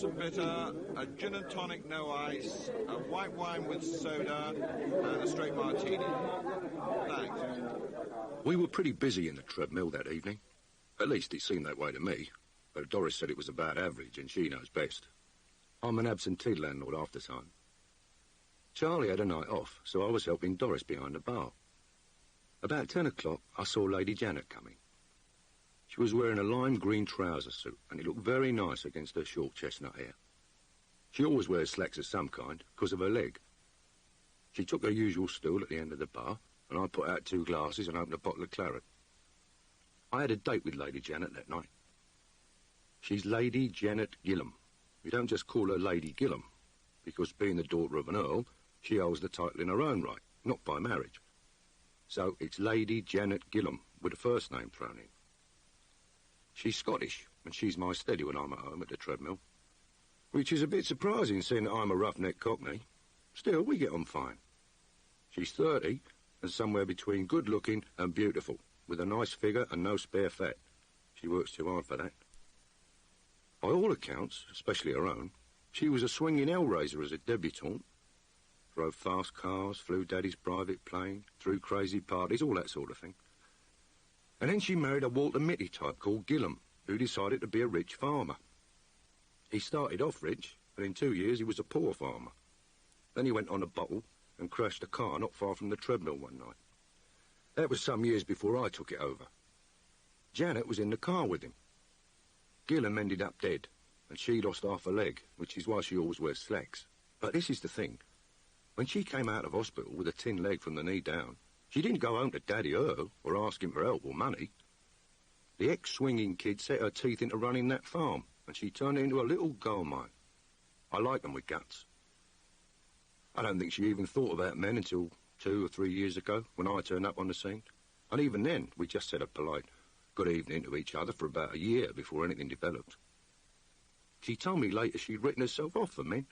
and bitter, a gin and tonic no ice, a white wine with soda, and a straight martini. Thanks. We were pretty busy in the treadmill that evening. At least it seemed that way to me, though Doris said it was about average and she knows best. I'm an absentee landlord half the time. Charlie had a night off, so I was helping Doris behind the bar. About 10 o'clock, I saw Lady Janet coming. She was wearing a lime green trouser suit, and it looked very nice against her short chestnut hair. She always wears slacks of some kind, because of her leg. She took her usual stool at the end of the bar, and I put out 2 glasses and opened a bottle of claret. I had a date with Lady Janet that night. She's Lady Janet Gillam. We don't just call her Lady Gillam, because being the daughter of an earl, she holds the title in her own right, not by marriage. So it's Lady Janet Gillam, with a first name thrown in. She's Scottish, and she's my steady when I'm at home at the treadmill. Which is a bit surprising, seeing that I'm a roughneck cockney. Still, we get on fine. She's 30, and somewhere between good-looking and beautiful, with a nice figure and no spare fat. She works too hard for that. By all accounts, especially her own, she was a swinging hellraiser as a debutante. Drove fast cars, flew Daddy's private plane, threw crazy parties, all that sort of thing. And then she married a Walter Mitty type called Gillam, who decided to be a rich farmer. He started off rich, and in 2 years he was a poor farmer. Then he went on a bottle and crashed a car not far from the treadmill one night. That was some years before I took it over. Janet was in the car with him. Gillam ended up dead, and she lost half a leg, which is why she always wears slacks. But this is the thing. When she came out of hospital with a tin leg from the knee down, she didn't go home to Daddy Earl or ask him for help or money. The ex-swinging kid set her teeth into running that farm, and she turned it into a little gold mine. I like them with guts. I don't think she even thought about men until 2 or 3 years ago, when I turned up on the scene. And even then, we just said a polite good evening to each other for about a year before anything developed. She told me later she'd written herself off for men.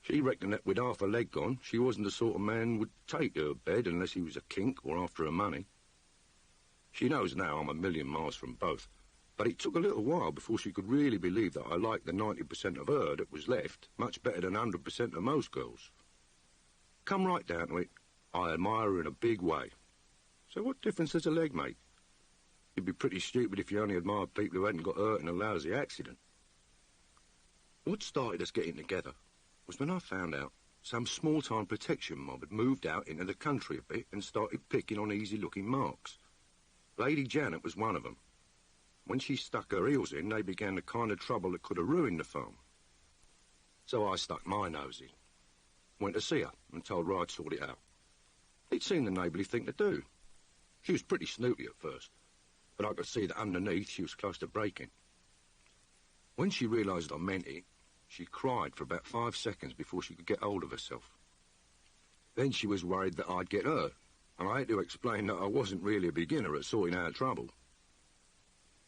She reckoned that with half her leg gone, she wasn't the sort of man would take her bed unless he was a kink or after her money. She knows now I'm a million miles from both, but it took a little while before she could really believe that I liked the 90% of her that was left much better than 100% of most girls. Come right down to it, I admire her in a big way. So what difference does a leg make? You'd be pretty stupid if you only admired people who hadn't got hurt in a lousy accident. What started us getting together was when I found out some small-time protection mob had moved out into the country a bit and started picking on easy-looking marks. Lady Janet was one of them. When she stuck her heels in, they began the kind of trouble that could have ruined the farm. So I stuck my nose in. Went to see her and told her I'd sort it out. It seemed the neighbourly thing to do. She was pretty snooty at first, but I could see that underneath she was close to breaking. When she realised I meant it, she cried for about 5 seconds before she could get hold of herself. Then she was worried that I'd get hurt, and I had to explain that I wasn't really a beginner at sorting out trouble.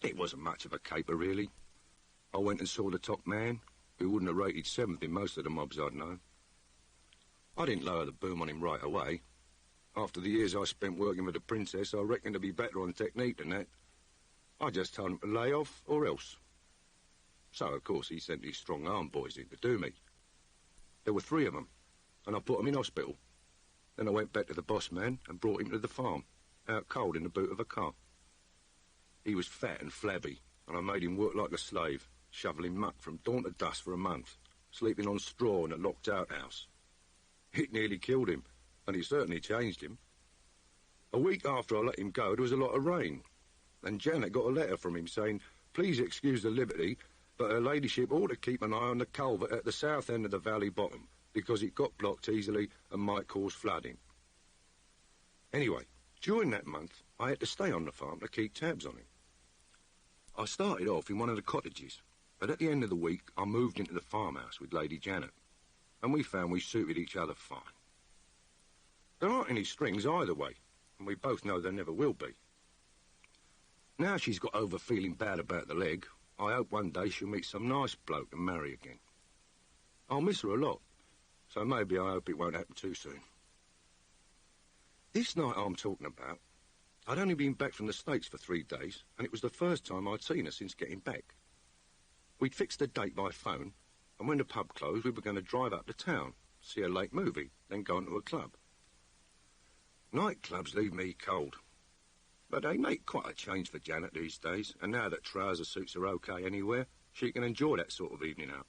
It wasn't much of a caper, really. I went and saw the top man, who wouldn't have rated 7th in most of the mobs I'd known. I didn't lower the boom on him right away. After the years I spent working with the princess, I reckoned to be better on technique than that. I just told him to lay off or else. So, of course, he sent these strong-arm boys in to do me. There were 3 of them, and I put them in hospital. Then I went back to the boss man and brought him to the farm, out cold in the boot of a car. He was fat and flabby, and I made him work like a slave, shoveling muck from dawn to dusk for a month, sleeping on straw in a locked-out house. It nearly killed him, and it certainly changed him. A week after I let him go, there was a lot of rain, and Janet got a letter from him saying, "Please excuse the liberty, but her ladyship ought to keep an eye on the culvert at the south end of the valley bottom, because it got blocked easily and might cause flooding." Anyway, during that month, I had to stay on the farm to keep tabs on him. I started off in one of the cottages, but at the end of the week, I moved into the farmhouse with Lady Janet, and we found we suited each other fine. There aren't any strings either way, and we both know there never will be. Now she's got over feeling bad about the leg, I hope one day she'll meet some nice bloke and marry again. I'll miss her a lot, so maybe I hope it won't happen too soon. This night I'm talking about, I'd only been back from the States for 3 days, and it was the first time I'd seen her since getting back. We'd fixed a date by phone, and when the pub closed, we were going to drive up to town, see a late movie, then go into a club. Nightclubs leave me cold. But they make quite a change for Janet these days, and now that trouser suits are okay anywhere, she can enjoy that sort of evening out.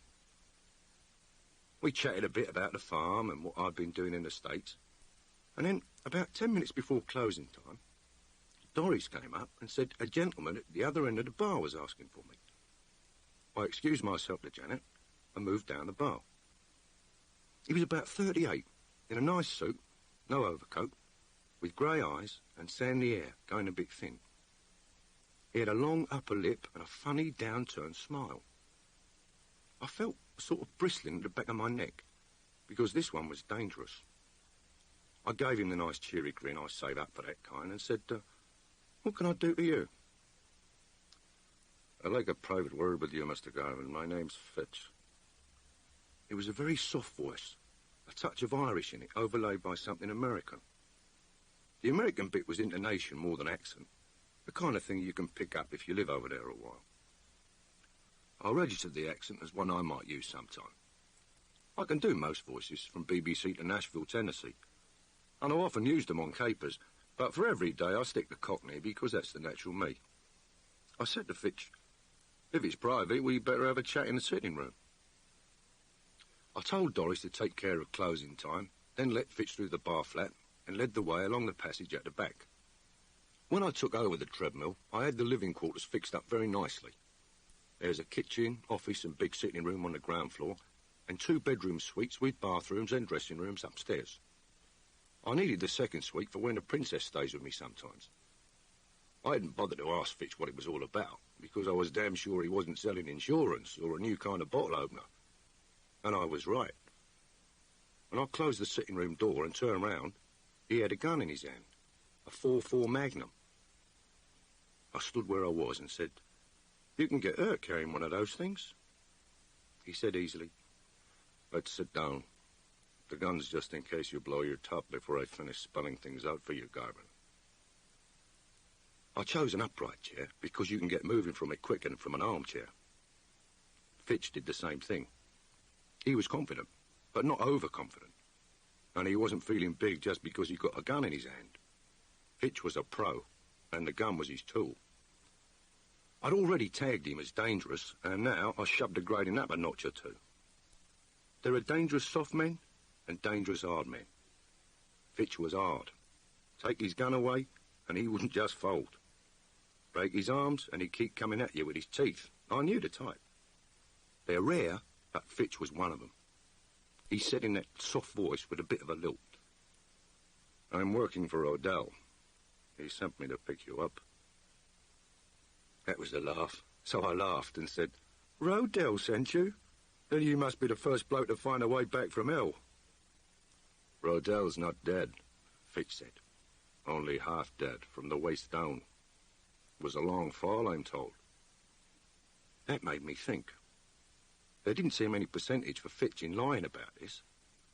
We chatted a bit about the farm and what I'd been doing in the States, and then, about 10 minutes before closing time, Doris came up and said a gentleman at the other end of the bar was asking for me. I excused myself to Janet and moved down the bar. He was about 38, in a nice suit, no overcoat, with grey eyes and sandy hair going a bit thin. He had a long upper lip and a funny downturned smile. I felt sort of bristling at the back of my neck, because this one was dangerous. I gave him the nice cheery grin I save up for that kind and said, what can I do to you? I'd like a private word with you, Mr. Garvin. My name's Fitch. It was a very soft voice, a touch of Irish in it, overlaid by something American. The American bit was intonation more than accent, the kind of thing you can pick up if you live over there a while. I registered the accent as one I might use sometime. I can do most voices, from BBC to Nashville, Tennessee, and I often use them on capers, but for every day I stick to Cockney because that's the natural me. I said to Fitch, if it's private, we better have a chat in the sitting room. I told Doris to take care of closing time, then let Fitch through the bar flat and led the way along the passage at the back. When I took over the treadmill, I had the living quarters fixed up very nicely. There's a kitchen, office and big sitting room on the ground floor, and 2 bedroom suites with bathrooms and dressing rooms upstairs. I needed the second suite for when the princess stays with me sometimes. I hadn't bothered to ask Fitch what it was all about, because I was damn sure he wasn't selling insurance or a new kind of bottle opener. And I was right. When I closed the sitting room door and turned round, he had a gun in his hand, a 4.4 Magnum. I stood where I was and said, you can get hurt carrying one of those things. He said easily, let's sit down. The gun's just in case you blow your top before I finish spelling things out for you, Garvin. I chose an upright chair because you can get moving from it quicker than from an armchair. Fitch did the same thing. He was confident, but not overconfident. And he wasn't feeling big just because he got a gun in his hand. Fitch was a pro, and the gun was his tool. I'd already tagged him as dangerous, and now I shoved the grading up a notch or two. There are dangerous soft men and dangerous hard men. Fitch was hard. Take his gun away, and he wouldn't just fold. Break his arms, and he'd keep coming at you with his teeth. I knew the type. They're rare, but Fitch was one of them. He said in that soft voice with a bit of a lilt, I'm working for Odell. He sent me to pick you up. That was a laugh, so I laughed and said, Rodell sent you? Then you must be the first bloke to find a way back from hell. Rodell's not dead, Fitch said. Only half dead, from the waist down. It was a long fall, I'm told. That made me think. There didn't seem any percentage for Fitch in lying about this,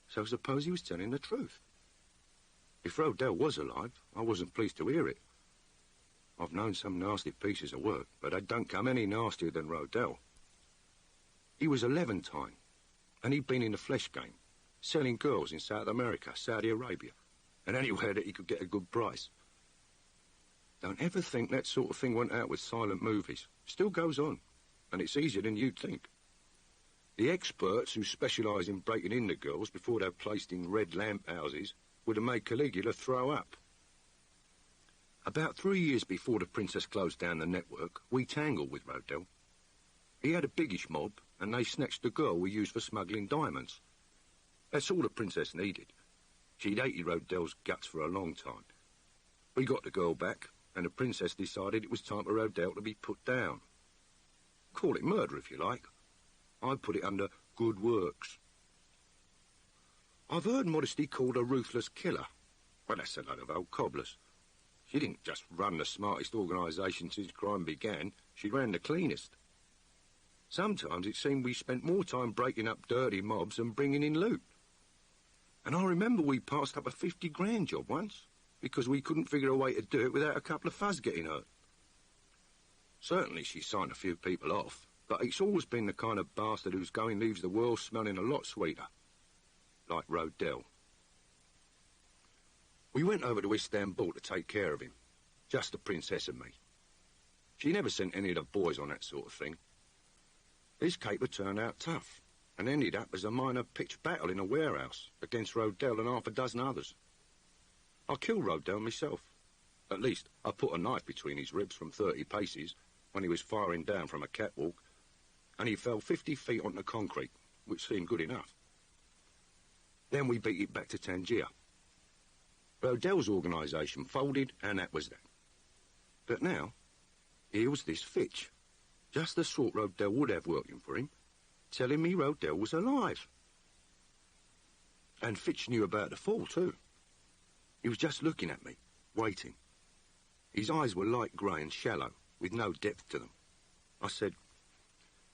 so suppose he was telling the truth. If Rodell was alive, I wasn't pleased to hear it. I've known some nasty pieces of work, but they don't come any nastier than Rodell. He was a Levantine, and he'd been in the flesh game, selling girls in South America, Saudi Arabia, and anywhere that he could get a good price. Don't ever think that sort of thing went out with silent movies. Still goes on, and it's easier than you'd think. The experts who specialise in breaking in the girls before they're placed in red lamp houses would have made Caligula throw up. About 3 years before the princess closed down the network, we tangled with Rodell. He had a biggish mob, and they snatched the girl we used for smuggling diamonds. That's all the princess needed. She'd hated Rodell's guts for a long time. We got the girl back, and the princess decided it was time for Rodell to be put down. Call it murder, if you like. I put it under good works. I've heard Modesty called a ruthless killer. Well, that's a load of old cobblers. She didn't just run the smartest organisation since crime began. She ran the cleanest. Sometimes it seemed we spent more time breaking up dirty mobs than bringing in loot. And I remember we passed up a 50 grand job once because we couldn't figure a way to do it without a couple of fuzz getting hurt. Certainly she signed a few people off, But he's always been the kind of bastard whose going leaves the world smelling a lot sweeter. Like Rodel. We went over to Istanbul to take care of him. Just the princess and me. She never sent any of the boys on that sort of thing. His caper turned out tough, and ended up as a minor pitched battle in a warehouse against Rodel and half a dozen others. I killed Rodel myself. At least, I put a knife between his ribs from 30 paces when he was firing down from a catwalk, and he fell 50 feet onto concrete, which seemed good enough. Then we beat it back to Tangier. Rodel's organisation folded, and that was that. But now, here was this Fitch, just the sort Rodel would have working for him, telling me Rodel was alive. And Fitch knew about the fall, too. He was just looking at me, waiting. His eyes were light grey and shallow, with no depth to them. I said,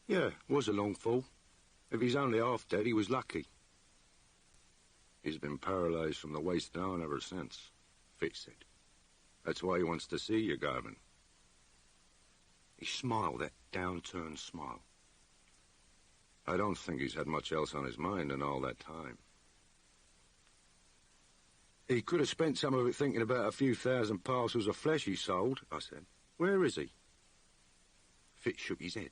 yeah, it was a long fall. If he's only half dead, he was lucky. He's been paralysed from the waist down ever since, Fitch said. That's why he wants to see you, Garvin. He smiled, that downturned smile. I don't think he's had much else on his mind in all that time. He could have spent some of it thinking about a few thousand parcels of flesh he sold, I said. Where is he? Fitch shook his head.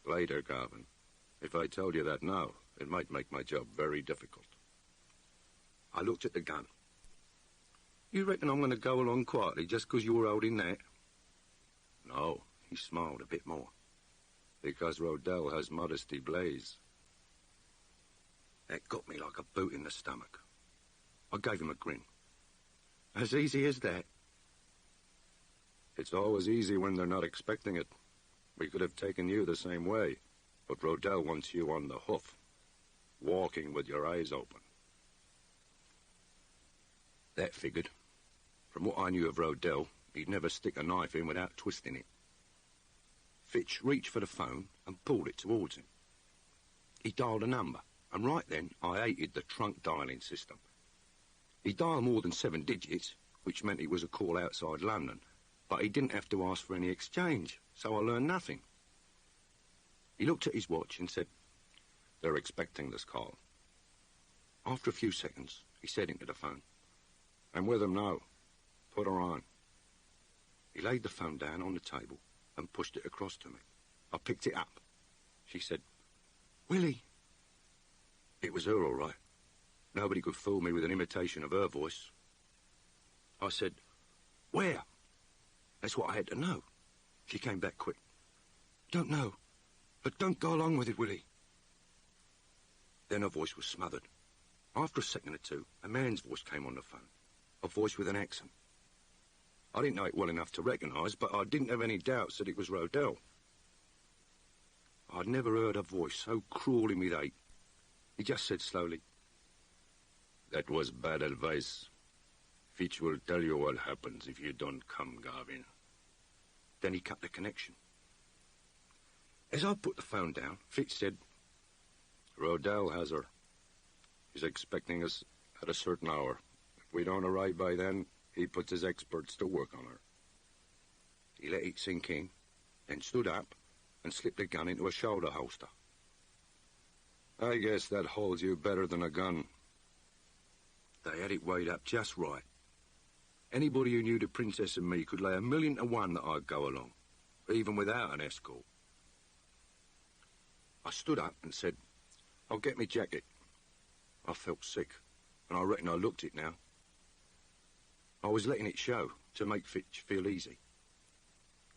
Later, Garvin. If I told you that now, it might make my job very difficult. I looked at the gun. You reckon I'm going to go along quietly just because you were holding that? No, he smiled a bit more. Because Rodel has Modesty Blaise. That got me like a boot in the stomach. I gave him a grin. As easy as that? It's always easy when they're not expecting it. We could have taken you the same way, but Rodel wants you on the hoof, walking with your eyes open. That figured. From what I knew of Rodel, he'd never stick a knife in without twisting it. Fitch reached for the phone and pulled it towards him. He dialed a number, and right then I hated the trunk dialing system. He dialed more than 7 digits, which meant it was a call outside London, but he didn't have to ask for any exchange, so I learned nothing. He looked at his watch and said, "They're expecting this call." After a few seconds, he said into the phone, "I'm with them now. Put her on." He laid the phone down on the table and pushed it across to me. I picked it up. She said, "Willie." It was her, all right. Nobody could fool me with an imitation of her voice. I said, "Where?" That's what I had to know. She came back quick. "Don't know, but don't go along with it, Willie." Then her voice was smothered. After a second or two, a man's voice came on the phone, a voice with an accent. I didn't know it well enough to recognise, but I didn't have any doubts that it was Rodel. I'd never heard a voice so cruel in with hate. He just said slowly, "That was bad advice. Fitch will tell you what happens if you don't come, Garvin." Then he cut the connection. As I put the phone down, Fitch said, "Rodel has her. He's expecting us at a certain hour. If we don't arrive by then, he puts his experts to work on her." He let it sink in, then stood up and slipped the gun into a shoulder holster. "I guess that holds you better than a gun." They had it weighed up just right. Anybody who knew the princess and me could lay 1,000,000 to 1 that I'd go along, even without an escort. I stood up and said, "I'll get me jacket." I felt sick, and I reckon I looked it now. I was letting it show, to make Fitch feel easy.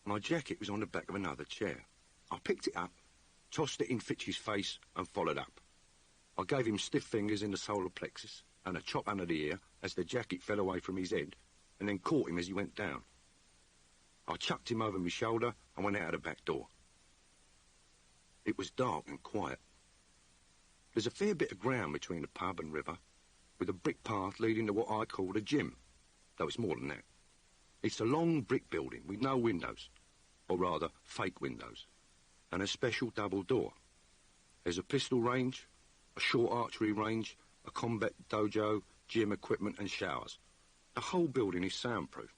My jacket was on the back of another chair. I picked it up, tossed it in Fitch's face, and followed up. I gave him stiff fingers in the solar plexus, and a chop under the ear as the jacket fell away from his head, and then caught him as he went down. I chucked him over my shoulder and went out the back door. It was dark and quiet. There's a fair bit of ground between the pub and river, with a brick path leading to what I called a gym, though it's more than that. It's a long brick building with no windows, or rather, fake windows, and a special double door. There's a pistol range, a short archery range, a combat dojo, gym equipment and showers. The whole building is soundproof.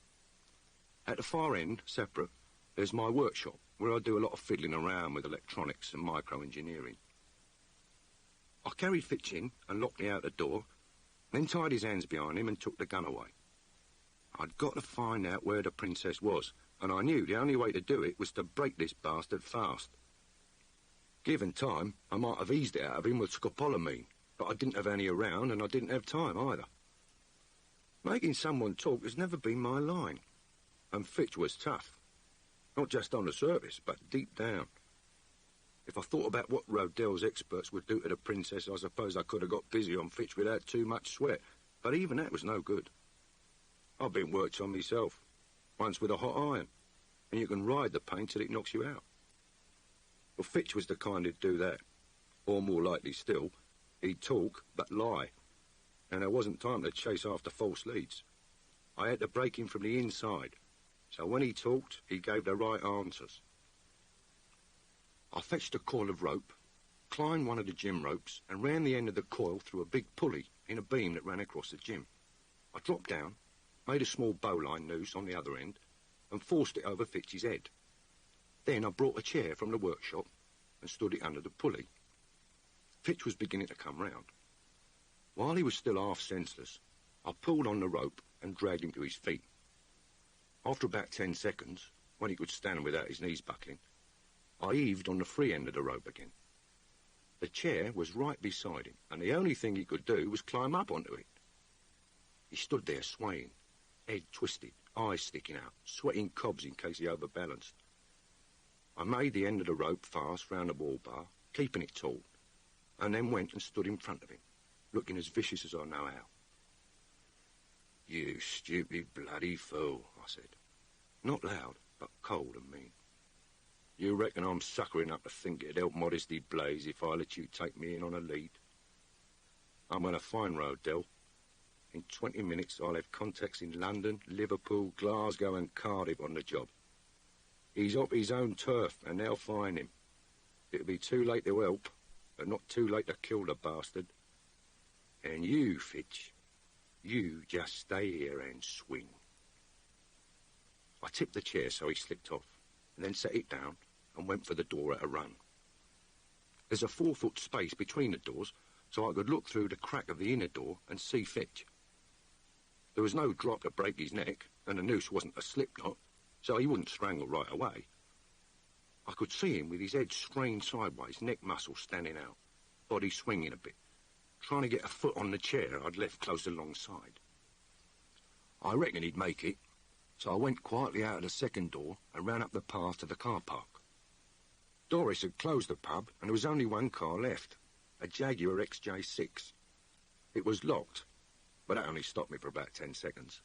At the far end, separate, there's my workshop, where I do a lot of fiddling around with electronics and micro-engineering. I carried Fitch in and locked me out the door, then tied his hands behind him and took the gun away. I'd got to find out where the princess was, and I knew the only way to do it was to break this bastard fast. Given time, I might have eased it out of him with scopolamine, but I didn't have any around and I didn't have time either. Making someone talk has never been my line, and Fitch was tough. Not just on the surface, but deep down. If I thought about what Rodell's experts would do to the princess, I suppose I could have got busy on Fitch without too much sweat, but even that was no good. I've been worked on myself, once with a hot iron, and you can ride the pain till it knocks you out. Well, Fitch was the kind who'd do that, or more likely still, he'd talk but lie, and there wasn't time to chase after false leads. I had to break him from the inside, so when he talked, he gave the right answers. I fetched a coil of rope, climbed one of the gym ropes, and ran the end of the coil through a big pulley in a beam that ran across the gym. I dropped down, made a small bowline noose on the other end, and forced it over Fitch's head. Then I brought a chair from the workshop and stood it under the pulley. Fitch was beginning to come round. While he was still half senseless, I pulled on the rope and dragged him to his feet. After about 10 seconds, when he could stand without his knees buckling, I heaved on the free end of the rope again. The chair was right beside him, and the only thing he could do was climb up onto it. He stood there swaying, head twisted, eyes sticking out, sweating cobs in case he overbalanced. I made the end of the rope fast round the wall bar, keeping it taut, and then went and stood in front of him, looking as vicious as I know how. "You stupid bloody fool," I said. Not loud, but cold and mean. "You reckon I'm suckering up to think it'd help Modesty Blaise if I let you take me in on a lead? I'm going to find Rodell. In 20 minutes I'll have contacts in London, Liverpool, Glasgow and Cardiff on the job. He's off his own turf, and they'll find him. It'll be too late to help, but not too late to kill the bastard. And you, Fitch, you just stay here and swing." I tipped the chair so he slipped off, and then set it down and went for the door at a run. There's a 4-foot space between the doors, so I could look through the crack of the inner door and see Fitch. There was no drop to break his neck, and the noose wasn't a slip knot, so he wouldn't strangle right away. I could see him with his head strained sideways, neck muscles standing out, body swinging a bit, trying to get a foot on the chair I'd left close alongside. I reckoned he'd make it, so I went quietly out of the second door and ran up the path to the car park. Doris had closed the pub, and there was only one car left, a Jaguar XJ6. It was locked, but that only stopped me for about 10 seconds.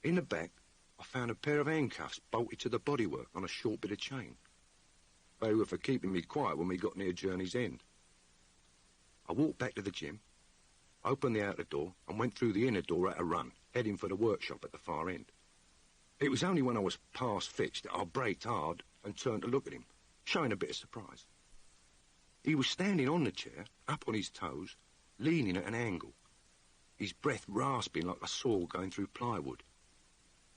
In the back, I found a pair of handcuffs bolted to the bodywork on a short bit of chain. They were for keeping me quiet when we got near Journey's End. I walked back to the gym, opened the outer door, and went through the inner door at a run, heading for the workshop at the far end. It was only when I was past Fitch that I braked hard and turned to look at him, showing a bit of surprise. He was standing on the chair, up on his toes, leaning at an angle, his breath rasping like a saw going through plywood.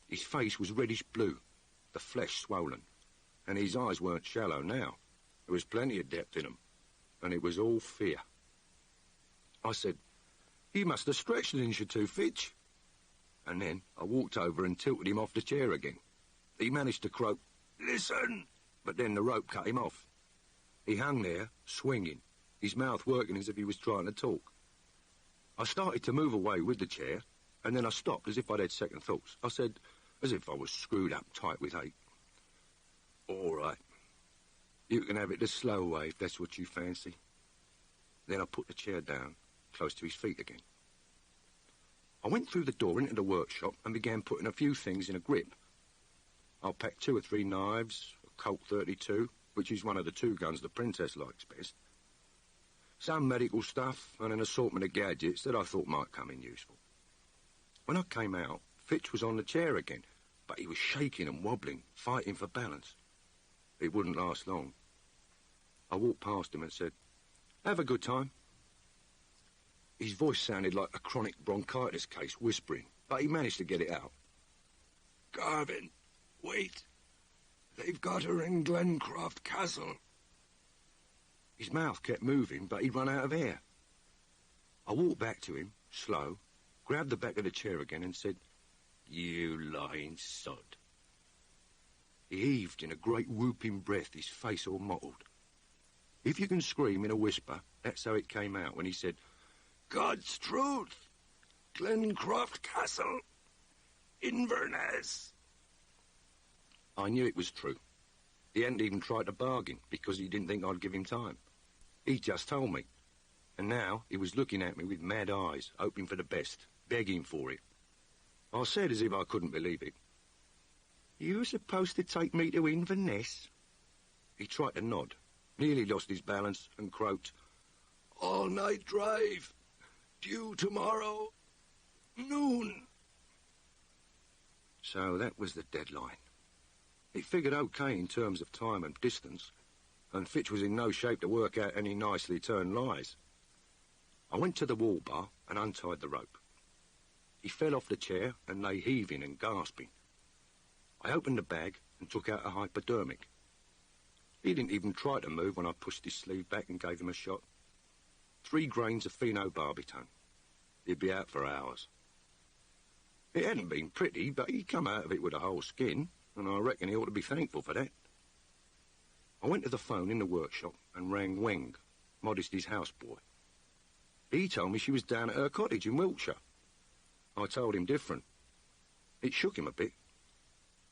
His face was reddish blue, the flesh swollen, and his eyes weren't shallow now. There was plenty of depth in them, and it was all fear. I said, "You must have stretched an inch or two, Fitch." And then I walked over and tilted him off the chair again. He managed to croak, "Listen," but then the rope cut him off. He hung there, swinging, his mouth working as if he was trying to talk. I started to move away with the chair, and then I stopped as if I'd had second thoughts. I said, as if I was screwed up tight with hate, "All right, you can have it the slow way if that's what you fancy." Then I put the chair down, close to his feet again. I went through the door into the workshop and began putting a few things in a grip. I packed 2 or 3 knives, a Colt 32, which is one of the 2 guns the princess likes best, some medical stuff, and an assortment of gadgets that I thought might come in useful. When I came out, Fitch was on the chair again, but he was shaking and wobbling, fighting for balance. It wouldn't last long. I walked past him and said, "Have a good time." His voice sounded like a chronic bronchitis case whispering, but he managed to get it out. "Garvin, wait." They've got her in Glencroft Castle. His mouth kept moving, but he'd run out of air. I walked back to him, slow, grabbed the back of the chair again and said, "You lying sod." He heaved in a great whooping breath, his face all mottled. If you can scream in a whisper, that's how it came out when he said, "God's truth, Glencroft Castle, Inverness." I knew it was true. He hadn't even tried to bargain because he didn't think I'd give him time. He just told me. And now he was looking at me with mad eyes, hoping for the best, begging for it. I said as if I couldn't believe it, "You were supposed to take me to Inverness?" He tried to nod, nearly lost his balance and croaked, "All-night drive, due tomorrow, noon." So that was the deadline. It figured okay in terms of time and distance, and Fitch was in no shape to work out any nicely turned lies. I went to the wall bar and untied the rope. He fell off the chair and lay heaving and gasping. I opened the bag and took out a hypodermic. He didn't even try to move when I pushed his sleeve back and gave him a shot. 3 grains of phenobarbital. He'd be out for hours. It hadn't been pretty, but he'd come out of it with a whole skin, and I reckon he ought to be thankful for that. I went to the phone in the workshop and rang Weng, Modesty's houseboy. He told me she was down at her cottage in Wiltshire. I told him different. It shook him a bit.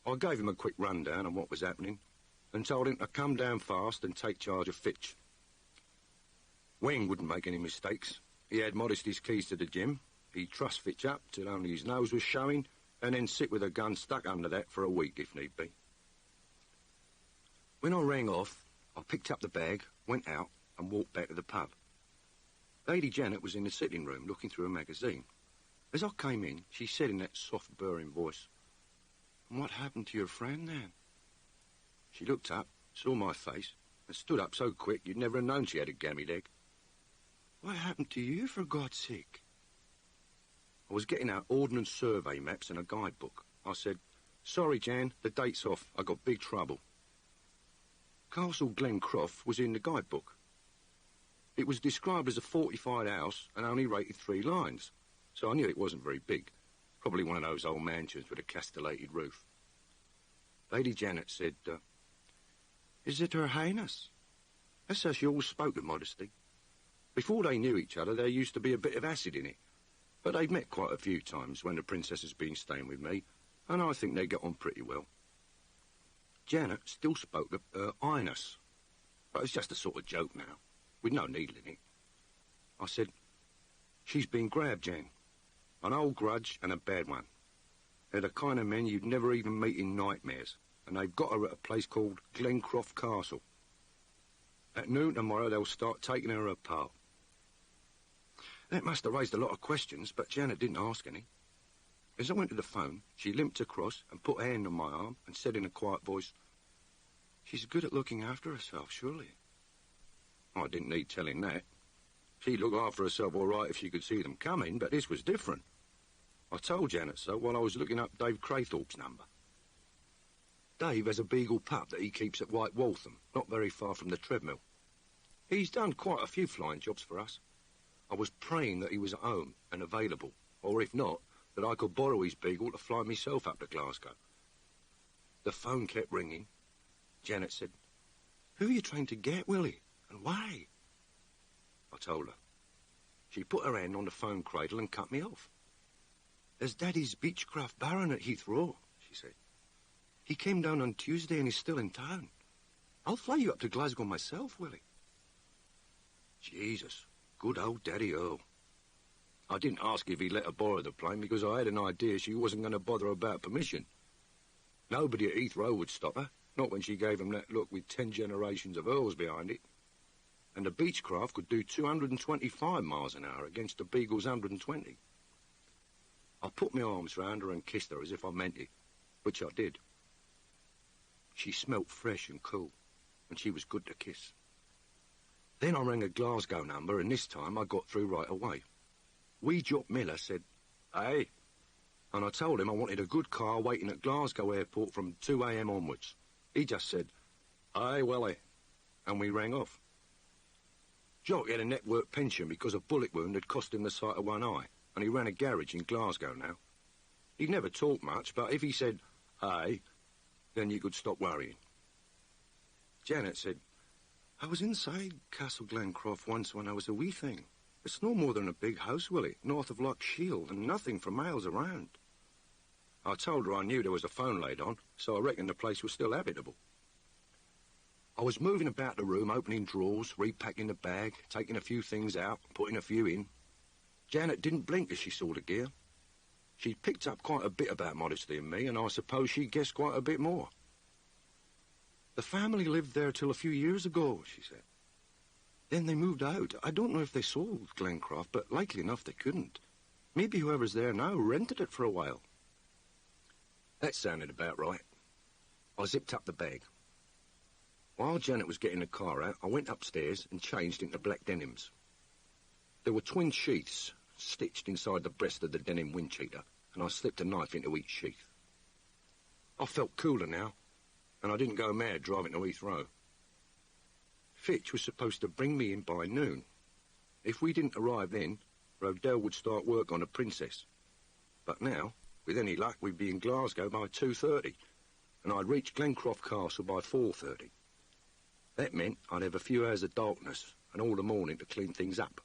I gave him a quick rundown on what was happening and told him to come down fast and take charge of Fitch. Weng wouldn't make any mistakes. He had Modesty's keys to the gym. He'd truss Fitch up till only his nose was showing and then sit with a gun stuck under that for a week if need be. When I rang off, I picked up the bag, went out and walked back to the pub. Lady Janet was in the sitting room looking through a magazine. As I came in, she said in that soft, burring voice, "And what happened to your friend, then?" She looked up, saw my face, and stood up so quick you'd never have known she had a gammy leg. "What happened to you, for God's sake?" I was getting out ordnance survey maps and a guidebook. I said, "Sorry, Jan, the date's off. I got big trouble." Castle Glencroft was in the guidebook. It was described as a fortified house and only rated 3 lines, so I knew it wasn't very big. Probably one of those old mansions with a castellated roof. Lady Janet said, "Is it Her Highness?" That's how she always spoke of Modesty. Before they knew each other, there used to be a bit of acid in it. But they'd met quite a few times when the princess has been staying with me, and I think they get on pretty well. Janet still spoke of Her Highness, but it's just a sort of joke now, with no needle in it. I said, "She's been grabbed, Jan. An old grudge and a bad one. They're the kind of men you'd never even meet in nightmares, and they've got her at a place called Glencroft Castle. At noon tomorrow they'll start taking her apart." That must have raised a lot of questions, but Janet didn't ask any. As I went to the phone, she limped across and put a hand on my arm and said in a quiet voice, "She's good at looking after herself, surely." I didn't need telling that. She'd look after herself all right if she could see them coming, but this was different. I told Janet so while I was looking up Dave Craythorpe's number. Dave has a beagle pup that he keeps at White Waltham, not very far from the treadmill. He's done quite a few flying jobs for us. I was praying that he was at home and available, or if not, that I could borrow his beagle to fly myself up to Glasgow. The phone kept ringing. Janet said, "Who are you trying to get, Willie, and why?" I told her. She put her hand on the phone cradle and cut me off. "There's Daddy's Beechcraft Baron at Heathrow," she said. "He came down on Tuesday and is still in town. I'll fly you up to Glasgow myself, Willie." Jesus, good old Daddy Earl. I didn't ask if he'd let her borrow the plane because I had an idea she wasn't going to bother about permission. Nobody at Heathrow would stop her, not when she gave him that look with 10 generations of Earls behind it. And the Beechcraft could do 225 miles an hour against the Beagle's 120. I put my arms round her and kissed her as if I meant it, which I did. She smelt fresh and cool, and she was good to kiss. Then I rang a Glasgow number, and this time I got through right away. Wee Jock Miller said, "Hey," and I told him I wanted a good car waiting at Glasgow airport from 2 a.m. onwards. He just said, "Aye, Willie," and we rang off. Jock had a network pension because a bullet wound had cost him the sight of one eye, and he ran a garage in Glasgow now. He'd never talked much, but if he said, "Aye," then you could stop worrying. Janet said, "I was inside Castle Glencroft once when I was a wee thing. It's no more than a big house, Willie, north of Loch Shield, and nothing for miles around." I told her I knew there was a phone laid on, so I reckoned the place was still habitable. I was moving about the room, opening drawers, repacking the bag, taking a few things out, putting a few in. Janet didn't blink as she saw the gear. She'd picked up quite a bit about Modesty and me, and I suppose she guessed quite a bit more. "The family lived there till a few years ago," she said. "Then they moved out. I don't know if they sold Glencroft, but likely enough they couldn't. Maybe whoever's there now rented it for a while." That sounded about right. I zipped up the bag. While Janet was getting the car out, I went upstairs and changed into black denims. There were twin sheaths stitched inside the breast of the denim wind cheater, and I slipped a knife into each sheath. I felt cooler now, and I didn't go mad driving to Heathrow. Fitch was supposed to bring me in by noon. If we didn't arrive then, Rodell would start work on the Princess. But now, with any luck, we'd be in Glasgow by 2:30, and I'd reach Glencroft Castle by 4:30. That meant I'd have a few hours of darkness and all the morning to clean things up.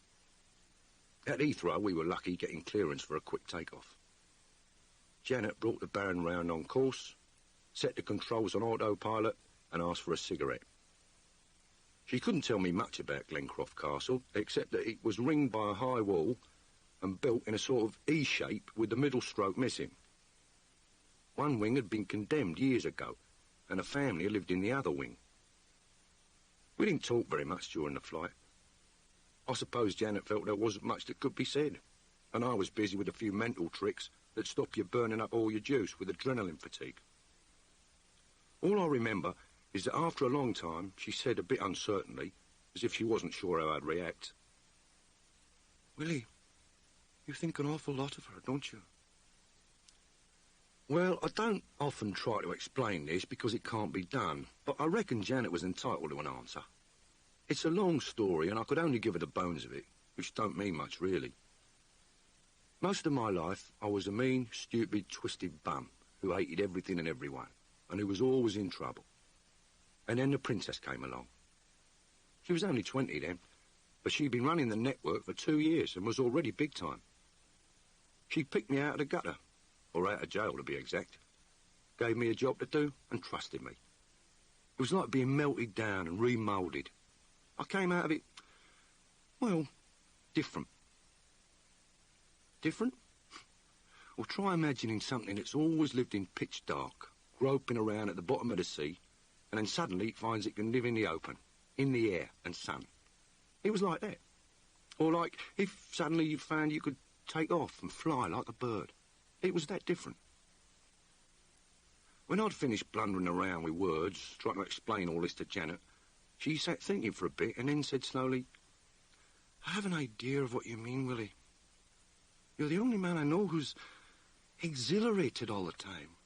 At Heathrow, we were lucky getting clearance for a quick takeoff. Janet brought the Baron round on course, set the controls on autopilot, and asked for a cigarette. She couldn't tell me much about Glencroft Castle, except that it was ringed by a high wall and built in a sort of E shape with the middle stroke missing. One wing had been condemned years ago, and a family lived in the other wing. We didn't talk very much during the flight. I suppose Janet felt there wasn't much that could be said, and I was busy with a few mental tricks that stop you burning up all your juice with adrenaline fatigue. All I remember is that after a long time, she said a bit uncertainly, as if she wasn't sure how I'd react, "Willie, you think an awful lot of her, don't you?" Well, I don't often try to explain this because it can't be done, but I reckon Janet was entitled to an answer. It's a long story, and I could only give her the bones of it, which don't mean much, really. Most of my life, I was a mean, stupid, twisted bum who hated everything and everyone, and who was always in trouble. And then the Princess came along. She was only 20 then, but she'd been running the network for 2 years and was already big time. She picked me out of the gutter, or out of jail to be exact, gave me a job to do and trusted me. It was like being melted down and remoulded. I came out of it, well, different. Different? Well, try imagining something that's always lived in pitch dark, groping around at the bottom of the sea, and then suddenly it finds it can live in the open, in the air and sun. It was like that. Or like if suddenly you found you could take off and fly like a bird. It was that different. When I'd finished blundering around with words, trying to explain all this to Janet, she sat thinking for a bit and then said slowly, "I have an idea of what you mean, Willie. You're the only man I know who's exhilarated all the time."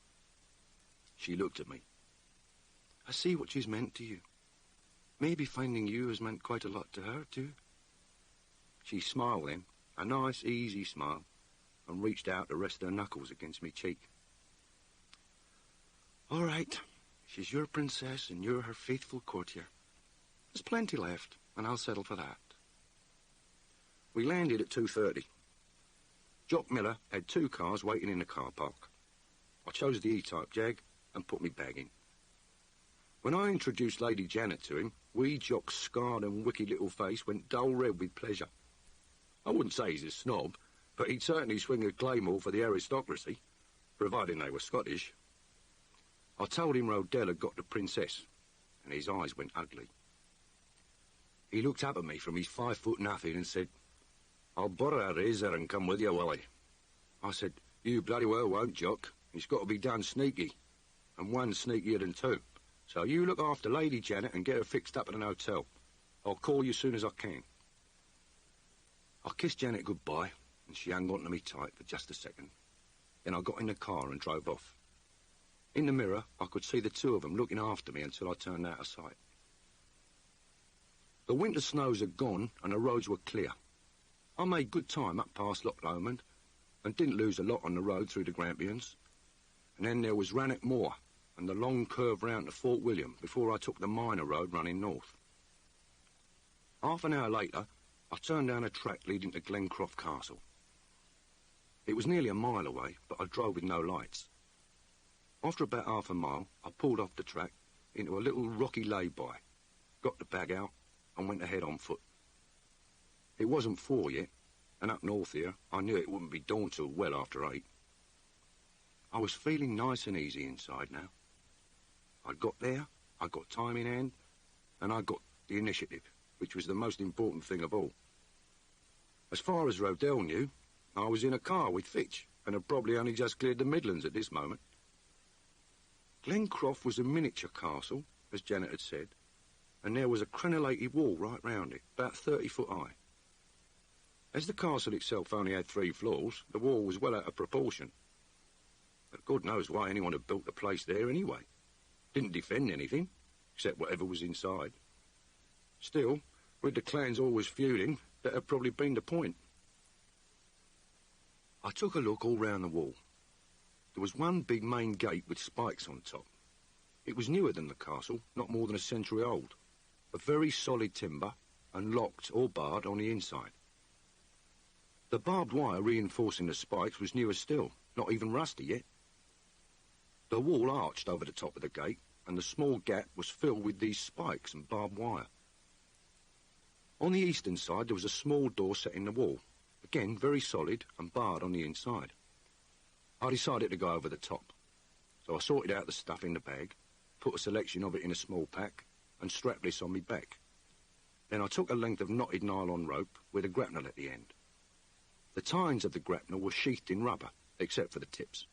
She looked at me. "I see what she's meant to you. Maybe finding you has meant quite a lot to her, too." She smiled then, a nice, easy smile, and reached out to rest her knuckles against me cheek. "All right, she's your princess and you're her faithful courtier. There's plenty left, and I'll settle for that." We landed at 2:30. Jock Miller had 2 cars waiting in the car park. I chose the E-type Jag and put me bag in. When I introduced Lady Janet to him, wee Jock's scarred and wicked little face went dull red with pleasure. I wouldn't say he's a snob, but he'd certainly swing a claymore for the aristocracy, providing they were Scottish. I told him Rodell had got the Princess, and his eyes went ugly. He looked up at me from his 5'0" and said, "I'll borrow a razor and come with you, Willie." I said, "You bloody well won't, Jock. It's got to be done sneaky, and one sneakier than 2. So you look after Lady Janet and get her fixed up at an hotel. I'll call you as soon as I can." I kissed Janet goodbye, and she hung on to me tight for just a second. Then I got in the car and drove off. In the mirror, I could see the two of them looking after me until I turned out of sight. The winter snows had gone and the roads were clear. I made good time up past Loch Lomond and didn't lose a lot on the road through the Grampians. And then there was Rannoch Moor and the long curve round to Fort William before I took the minor road running north. Half an hour later, I turned down a track leading to Glencroft Castle. It was nearly a mile away, but I drove with no lights. After about half a mile, I pulled off the track into a little rocky lay-by, got the bag out and went ahead on foot. It wasn't 4 yet, and up north here, I knew it wouldn't be dawn till well after 8. I was feeling nice and easy inside now. I'd got there, I got time in hand, and I got the initiative, which was the most important thing of all. As far as Rodell knew, I was in a car with Fitch, and had probably only just cleared the Midlands at this moment. Glencroft was a miniature castle, as Janet had said, and there was a crenellated wall right round it, about 30 foot high. As the castle itself only had 3 floors, the wall was well out of proportion. But God knows why anyone had built the place there anyway. Didn't defend anything, except whatever was inside. Still, with the clans always feuding, that had probably been the point. I took a look all round the wall. There was one big main gate with spikes on top. It was newer than the castle, not more than a century old. Of very solid timber, and locked or barred on the inside. The barbed wire reinforcing the spikes was newer still, not even rusty yet. The wall arched over the top of the gate, and the small gap was filled with these spikes and barbed wire. On the eastern side there was a small door set in the wall, again very solid and barred on the inside. I decided to go over the top, so I sorted out the stuff in the bag, put a selection of it in a small pack, and strapped this on me back. Then I took a length of knotted nylon rope with a grapnel at the end. The tines of the grapnel were sheathed in rubber, except for the tips.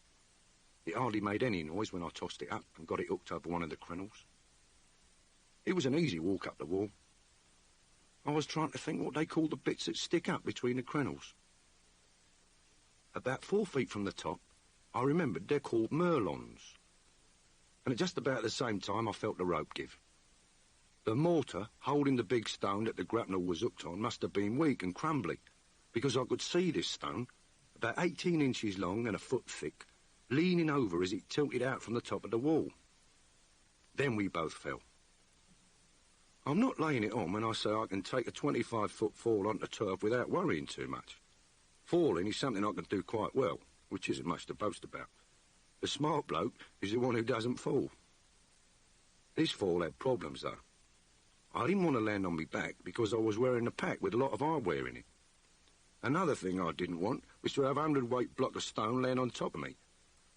It hardly made any noise when I tossed it up and got it hooked over one of the crenels. It was an easy walk up the wall. I was trying to think what they call the bits that stick up between the crenels. About 4 feet from the top, I remembered they're called merlons. And at just about the same time, I felt the rope give. The mortar holding the big stone that the grapnel was hooked on must have been weak and crumbly, because I could see this stone, about 18 inches long and a foot thick, leaning over as it tilted out from the top of the wall. Then we both fell. I'm not laying it on when I say I can take a 25-foot fall onto turf without worrying too much. Falling is something I can do quite well, which isn't much to boast about. The smart bloke is the one who doesn't fall. This fall had problems, though. I didn't want to land on me back because I was wearing a pack with a lot of eyewear in it. Another thing I didn't want was to have a 100-weight block of stone laying on top of me.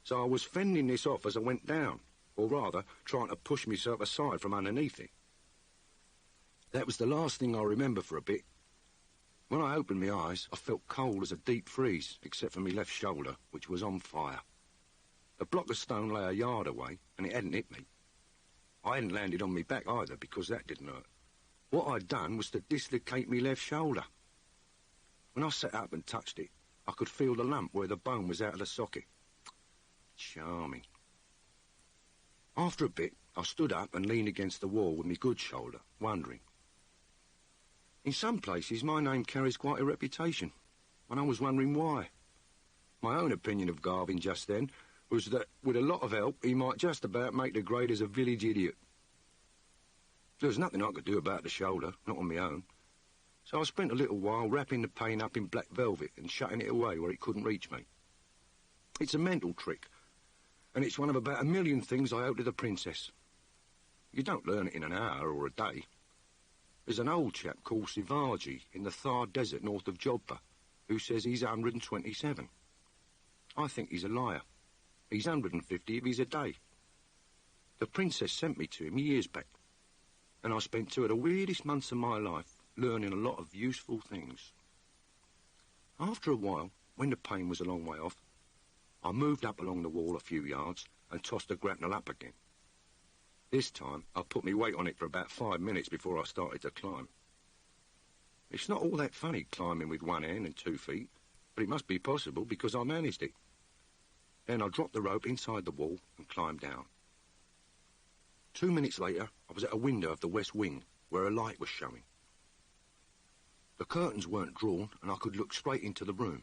So I was fending this off as I went down, or rather, trying to push myself aside from underneath it. That was the last thing I remember for a bit. When I opened my eyes, I felt cold as a deep freeze, except for my left shoulder, which was on fire. The block of stone lay a yard away, and it hadn't hit me. I hadn't landed on me back either, because that didn't hurt. What I'd done was to dislocate me left shoulder. When I sat up and touched it, I could feel the lump where the bone was out of the socket. Charming. After a bit, I stood up and leaned against the wall with my good shoulder, wondering. In some places, my name carries quite a reputation, and I was wondering why. My own opinion of Garvin just then was that, with a lot of help, he might just about make the grade as a village idiot. There was nothing I could do about the shoulder, not on my own, so I spent a little while wrapping the pain up in black velvet and shutting it away where it couldn't reach me. It's a mental trick, and it's one of about 1 million things I owe to the princess. You don't learn it in an hour or a day. There's an old chap called Sivaji in the Thar Desert north of Jodhpur who says he's 127. I think he's a liar. He's 150 if he's a day. The princess sent me to him years back, and I spent 2 of the weirdest months of my life learning a lot of useful things. After a while, when the pain was a long way off, I moved up along the wall a few yards and tossed the grapnel up again. This time, I put my weight on it for about 5 minutes before I started to climb. It's not all that funny climbing with 1 hand and 2 feet, but it must be possible because I managed it. Then I dropped the rope inside the wall and climbed down. 2 minutes later, I was at a window of the west wing, where a light was showing. The curtains weren't drawn, and I could look straight into the room.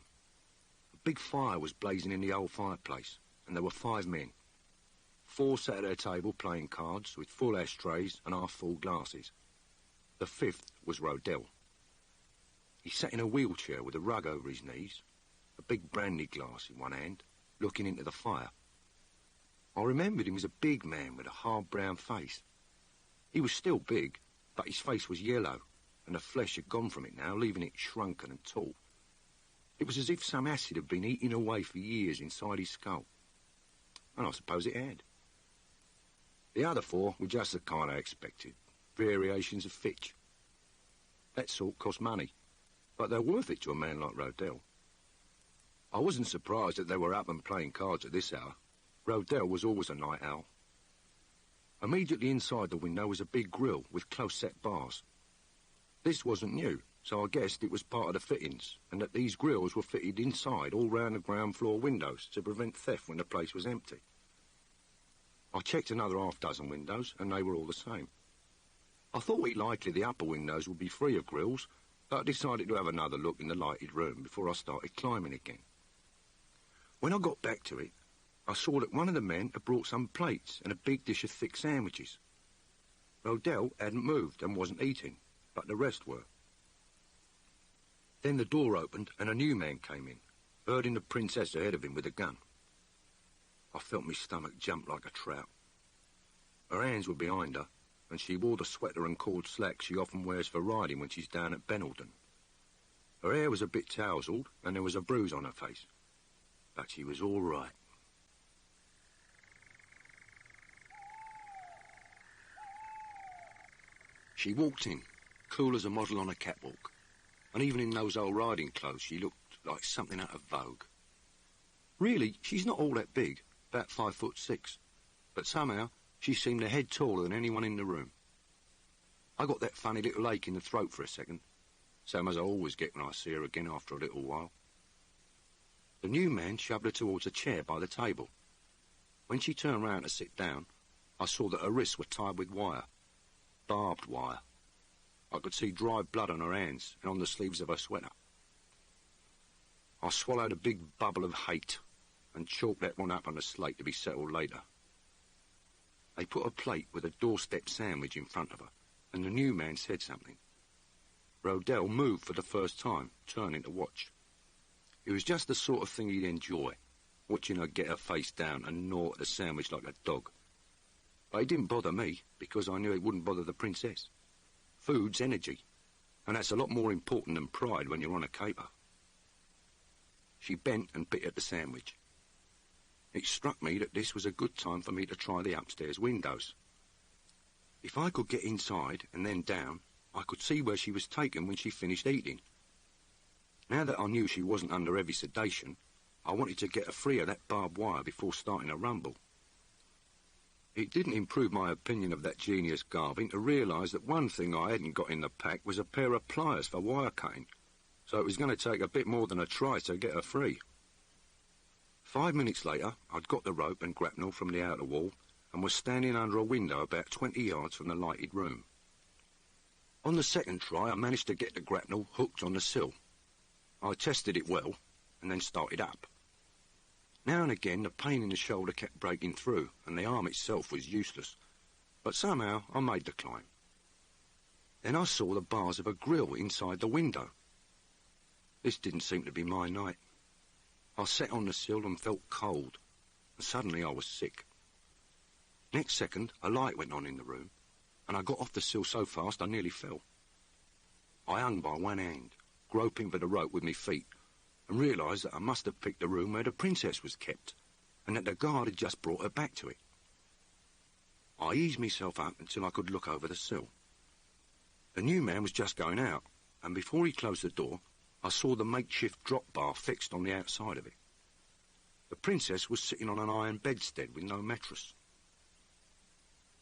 A big fire was blazing in the old fireplace, and there were 5 men. 4 sat at their table playing cards with full ashtrays and half-full glasses. The 5th was Rodel. He sat in a wheelchair with a rug over his knees, a big brandy glass in one hand, looking into the fire. I remembered him as a big man with a hard brown face. He was still big, but his face was yellow, and the flesh had gone from it now, leaving it shrunken and tall. It was as if some acid had been eating away for years inside his skull. And I suppose it had. The other 4 were just the kind I expected, variations of Fitch. That sort cost money, but they're worth it to a man like Rodel. I wasn't surprised that they were up and playing cards at this hour. Rodel was always a night owl. Immediately inside the window was a big grille with close-set bars. This wasn't new, so I guessed it was part of the fittings, and that these grilles were fitted inside all round the ground floor windows to prevent theft when the place was empty. I checked another half-dozen windows, and they were all the same. I thought it likely the upper windows would be free of grilles, but I decided to have another look in the lighted room before I started climbing again. When I got back to it, I saw that one of the men had brought some plates and a big dish of thick sandwiches. Rodel hadn't moved and wasn't eating, but the rest were. Then the door opened and a new man came in, herding the princess ahead of him with a gun. I felt my stomach jump like a trout. Her hands were behind her, and she wore the sweater and cord slacks she often wears for riding when she's down at Benaldon. Her hair was a bit tousled, and there was a bruise on her face. But she was all right. She walked in, cool as a model on a catwalk, and even in those old riding clothes she looked like something out of Vogue. Really, she's not all that big, about 5'6", but somehow she seemed a head taller than anyone in the room. I got that funny little ache in the throat for a second, same as I always get when I see her again after a little while. The new man shoved her towards a chair by the table. When she turned round to sit down, I saw that her wrists were tied with wire. Barbed wire. I could see dry blood on her hands and on the sleeves of her sweater. I swallowed a big bubble of hate and chalked that one up on the slate to be settled later. They put a plate with a doorstep sandwich in front of her, and the new man said something. Rodel moved for the first time, turning to watch. It was just the sort of thing he'd enjoy, watching her get her face down and gnaw at the sandwich like a dog. But it didn't bother me, because I knew it wouldn't bother the princess. Food's energy, and that's a lot more important than pride when you're on a caper. She bent and bit at the sandwich. It struck me that this was a good time for me to try the upstairs windows. If I could get inside and then down, I could see where she was taken when she finished eating. Now that I knew she wasn't under heavy sedation, I wanted to get her free of that barbed wire before starting a rumble. It didn't improve my opinion of that genius Garvin to realise that one thing I hadn't got in the pack was a pair of pliers for wire cutting, so it was going to take a bit more than a try to get her free. 5 minutes later, I'd got the rope and grapnel from the outer wall and was standing under a window about 20 yards from the lighted room. On the second try, I managed to get the grapnel hooked on the sill. I tested it well and then started up. Now and again, the pain in the shoulder kept breaking through, and the arm itself was useless. But somehow, I made the climb. Then I saw the bars of a grille inside the window. This didn't seem to be my night. I sat on the sill and felt cold, and suddenly I was sick. Next second, a light went on in the room, and I got off the sill so fast I nearly fell. I hung by one hand, groping for the rope with my feet, and realised that I must have picked the room where the princess was kept, and that the guard had just brought her back to it. I eased myself up until I could look over the sill. The new man was just going out, and before he closed the door, I saw the makeshift drop bar fixed on the outside of it. The princess was sitting on an iron bedstead with no mattress.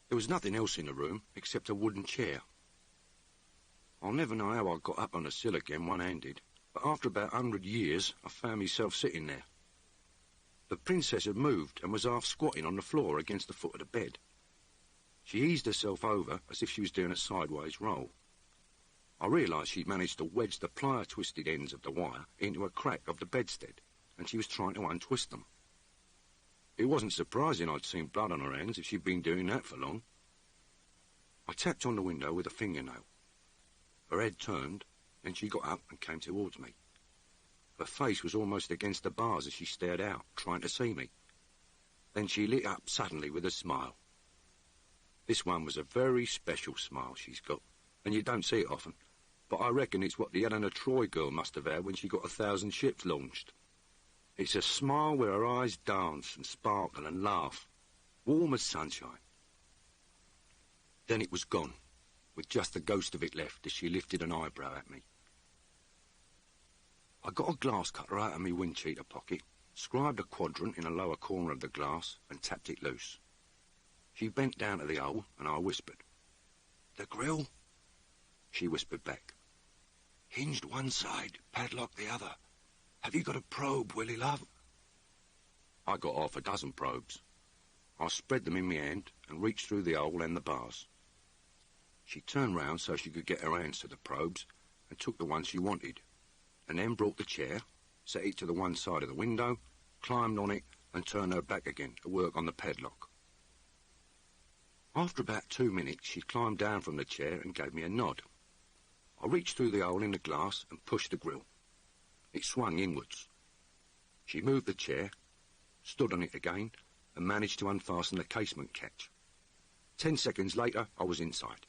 There was nothing else in the room except a wooden chair. I'll never know how I got up on the sill again one-handed, but after about 100 years, I found myself sitting there. The princess had moved and was half squatting on the floor against the foot of the bed. She eased herself over as if she was doing a sideways roll. I realised she'd managed to wedge the plier-twisted ends of the wire into a crack of the bedstead, and she was trying to untwist them. It wasn't surprising I'd seen blood on her hands if she'd been doing that for long. I tapped on the window with a fingernail. Her head turned, and she got up and came towards me. Her face was almost against the bars as she stared out, trying to see me. Then she lit up suddenly with a smile. This one was a very special smile she's got, and you don't see it often, but I reckon it's what the Eleanor Troy girl must have had when she got 1,000 ships launched. It's a smile where her eyes dance and sparkle and laugh, warm as sunshine. Then it was gone, with just the ghost of it left as she lifted an eyebrow at me. I got a glass cutter out of my wind cheater pocket, scribed a quadrant in a lower corner of the glass, and tapped it loose. She bent down to the hole, and I whispered. "The grill?" She whispered back. "Hinged one side, padlocked the other. Have you got a probe, Willie, love?" I got half a dozen probes. I spread them in my hand and reached through the hole and the bars. She turned round so she could get her hands to the probes and took the one she wanted, and then brought the chair, set it to the one side of the window, climbed on it and turned her back again to work on the padlock. After about 2 minutes, she climbed down from the chair and gave me a nod. I reached through the hole in the glass and pushed the grill. It swung inwards. She moved the chair, stood on it again, and managed to unfasten the casement catch. 10 seconds later, I was inside.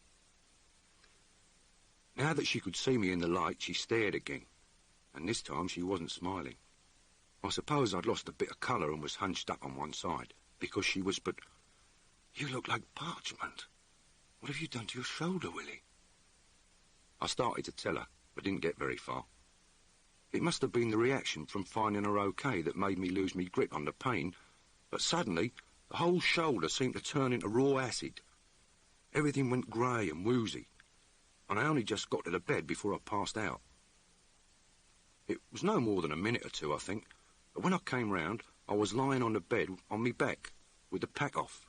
Now that she could see me in the light, she stared again, and this time she wasn't smiling. I suppose I'd lost a bit of colour and was hunched up on one side, because she whispered, "You look like parchment. What have you done to your shoulder, Willie?" I started to tell her, but didn't get very far. It must have been the reaction from finding her okay that made me lose me grip on the pain, but suddenly the whole shoulder seemed to turn into raw acid. Everything went grey and woozy, and I only just got to the bed before I passed out. It was no more than a minute or two, I think, but when I came round, I was lying on the bed on me back, with the pack off.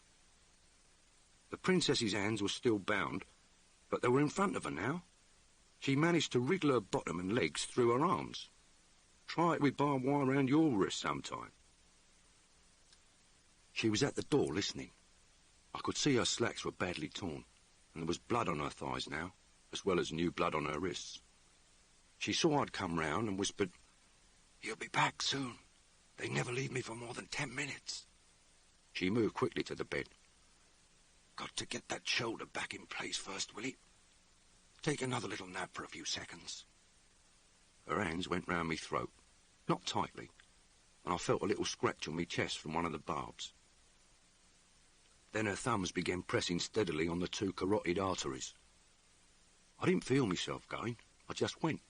The princess's hands were still bound, but they were in front of her now. She managed to wriggle her bottom and legs through her arms. Try it with barbed wire round your wrist sometime. She was at the door listening. I could see her slacks were badly torn, and there was blood on her thighs now, as well as new blood on her wrists. She saw I'd come round and whispered, "You'll be back soon. They never leave me for more than 10 minutes. She moved quickly to the bed. "Got to get that shoulder back in place first, Willie. Take another little nap for a few seconds." Her hands went round me throat, not tightly, and I felt a little scratch on me chest from one of the barbs. Then her thumbs began pressing steadily on the 2 carotid arteries. I didn't feel myself going, I just went.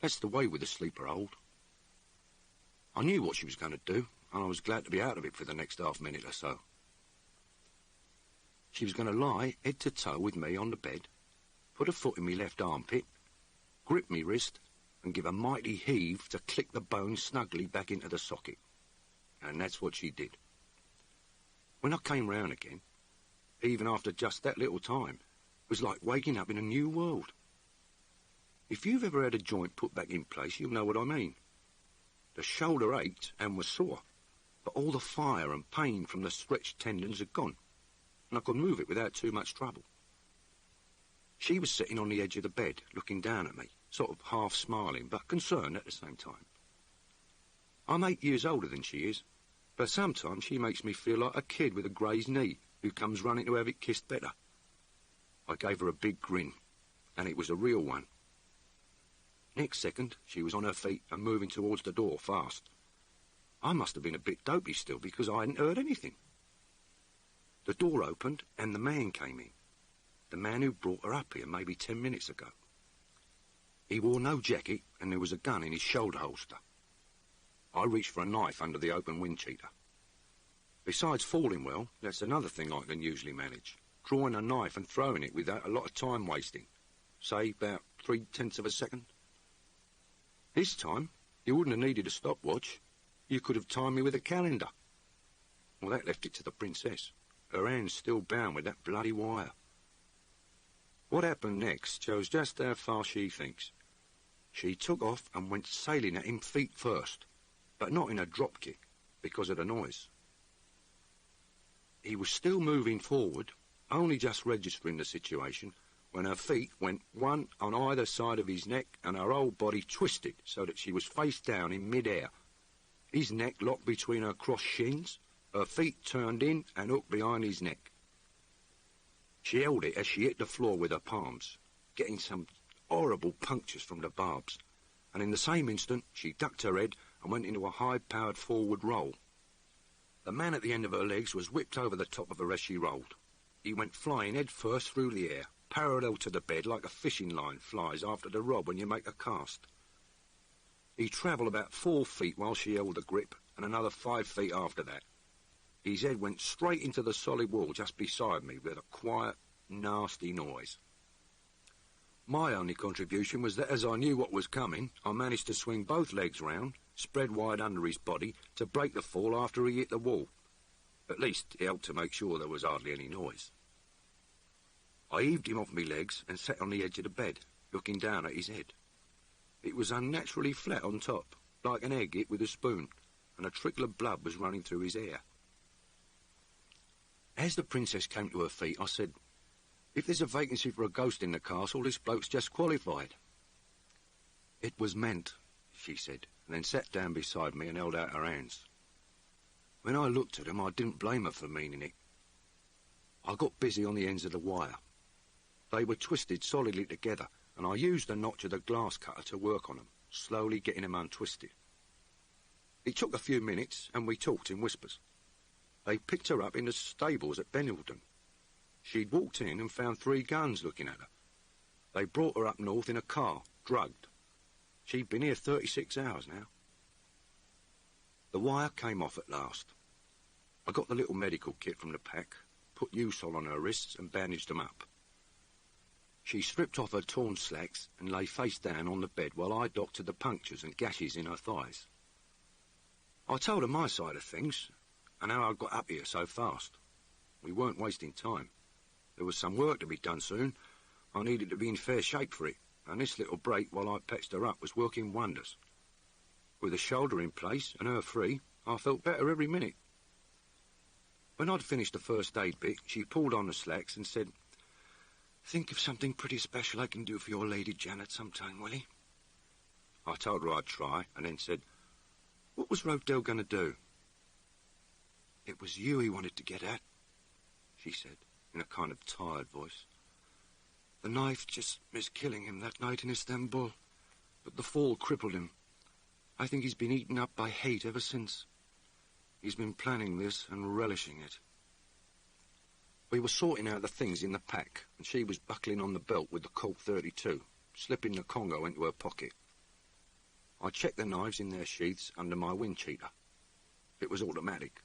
That's the way with a sleeper hold. I knew what she was going to do, and I was glad to be out of it for the next half minute or so. She was going to lie head to toe with me on the bed, put a foot in me left armpit, grip me wrist, and give a mighty heave to click the bone snugly back into the socket. And that's what she did. When I came round again, even after just that little time, it was like waking up in a new world. If you've ever had a joint put back in place, you'll know what I mean. The shoulder ached and was sore, but all the fire and pain from the stretched tendons had gone, and I could move it without too much trouble. She was sitting on the edge of the bed, looking down at me, sort of half smiling, but concerned at the same time. I'm 8 years older than she is, but sometimes she makes me feel like a kid with a grazed knee who comes running to have it kissed better. I gave her a big grin, and it was a real one. Next second, she was on her feet and moving towards the door fast. I must have been a bit dopey still, because I hadn't heard anything. The door opened, and the man came in. The man who brought her up here maybe 10 minutes ago. He wore no jacket, and there was a gun in his shoulder holster. I reached for a knife under the open wind cheater. Besides falling well, that's another thing I can usually manage. Drawing a knife and throwing it without a lot of time wasting. Say, about 0.3 of a second. This time, you wouldn't have needed a stopwatch. You could have timed me with a calendar. Well, that left it to the princess. Her hands still bound with that bloody wire. What happened next shows just how far she thinks. She took off and went sailing at him feet first, but not in a drop kick, because of the noise. He was still moving forward, only just registering the situation, when her feet went one on either side of his neck and her whole body twisted so that she was face down in mid-air. His neck locked between her crossed shins, her feet turned in and hooked behind his neck. She held it as she hit the floor with her palms, getting some horrible punctures from the barbs, and in the same instant she ducked her head and went into a high-powered forward roll. The man at the end of her legs was whipped over the top of her as she rolled. He went flying head first through the air, parallel to the bed like a fishing line flies after the rod when you make a cast. He travelled about 4 feet while she held the grip, and another 5 feet after that. His head went straight into the solid wall just beside me with a quiet, nasty noise. My only contribution was that as I knew what was coming, I managed to swing both legs round, spread wide under his body, to break the fall after he hit the wall. At least it helped to make sure there was hardly any noise. I heaved him off my legs and sat on the edge of the bed, looking down at his head. It was unnaturally flat on top, like an egg hit with a spoon, and a trickle of blood was running through his hair. As the princess came to her feet, I said, "If there's a vacancy for a ghost in the castle, this bloke's just qualified." "It was meant," she said, and then sat down beside me and held out her hands. When I looked at them, I didn't blame her for meaning it. I got busy on the ends of the wire. They were twisted solidly together, and I used the notch of the glass cutter to work on them, slowly getting them untwisted. It took a few minutes, and we talked in whispers. They picked her up in the stables at Benilton. She'd walked in and found 3 guns looking at her. They brought her up north in a car, drugged. She'd been here 36 hours now. The wire came off at last. I got the little medical kit from the pack, put Usol on her wrists and bandaged them up. She stripped off her torn slacks and lay face down on the bed while I doctored the punctures and gashes in her thighs. I told her my side of things, and how I got up here so fast. We weren't wasting time. There was some work to be done soon. I needed to be in fair shape for it, and this little break while I patched her up was working wonders. With the shoulder in place and her free, I felt better every minute. When I'd finished the first aid bit, she pulled on the slacks and said, "Think of something pretty special I can do for your Lady Janet sometime, Willie." I told her I'd try, and then said, "What was Rodell going to do?" "It was you he wanted to get at," she said, in a kind of tired voice. "The knife just missed killing him that night in Istanbul, but the fall crippled him. I think he's been eaten up by hate ever since. He's been planning this and relishing it." We were sorting out the things in the pack, and she was buckling on the belt with the Colt 32, slipping the Congo into her pocket. I checked the knives in their sheaths under my wind cheater. It was automatic.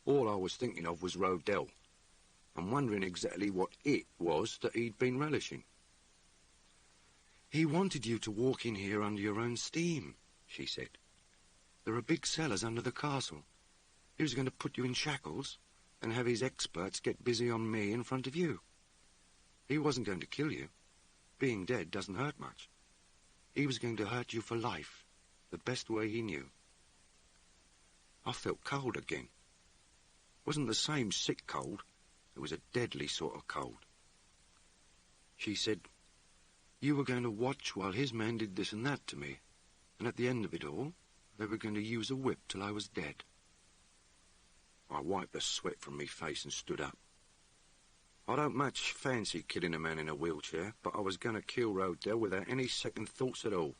All I was thinking of was Rodell, and wondering exactly what it was that he'd been relishing. "He wanted you to walk in here under your own steam," she said. "There are big cellars under the castle. He was going to put you in shackles and have his experts get busy on me in front of you. He wasn't going to kill you. Being dead doesn't hurt much. He was going to hurt you for life, the best way he knew." I felt cold again. It wasn't the same sick cold. It was a deadly sort of cold. She said, "You were going to watch while his men did this and that to me, and at the end of it all, they were going to use a whip till I was dead." I wiped the sweat from me face and stood up. I don't much fancy killing a man in a wheelchair, but I was going to kill Rodell without any second thoughts at all.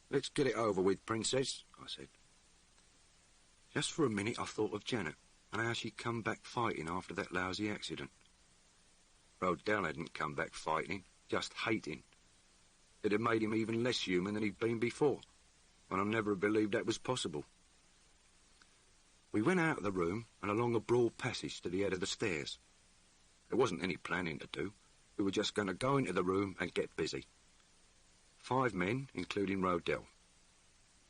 "Let's get it over with, Princess," I said. Just for a minute I thought of Janet, and how she'd come back fighting after that lousy accident. Rodell hadn't come back fighting, just hating. It had made him even less human than he'd been before, and I never believed that was possible. We went out of the room and along a broad passage to the head of the stairs. There wasn't any planning to do. We were just going to go into the room and get busy. 5 men, including Rodell.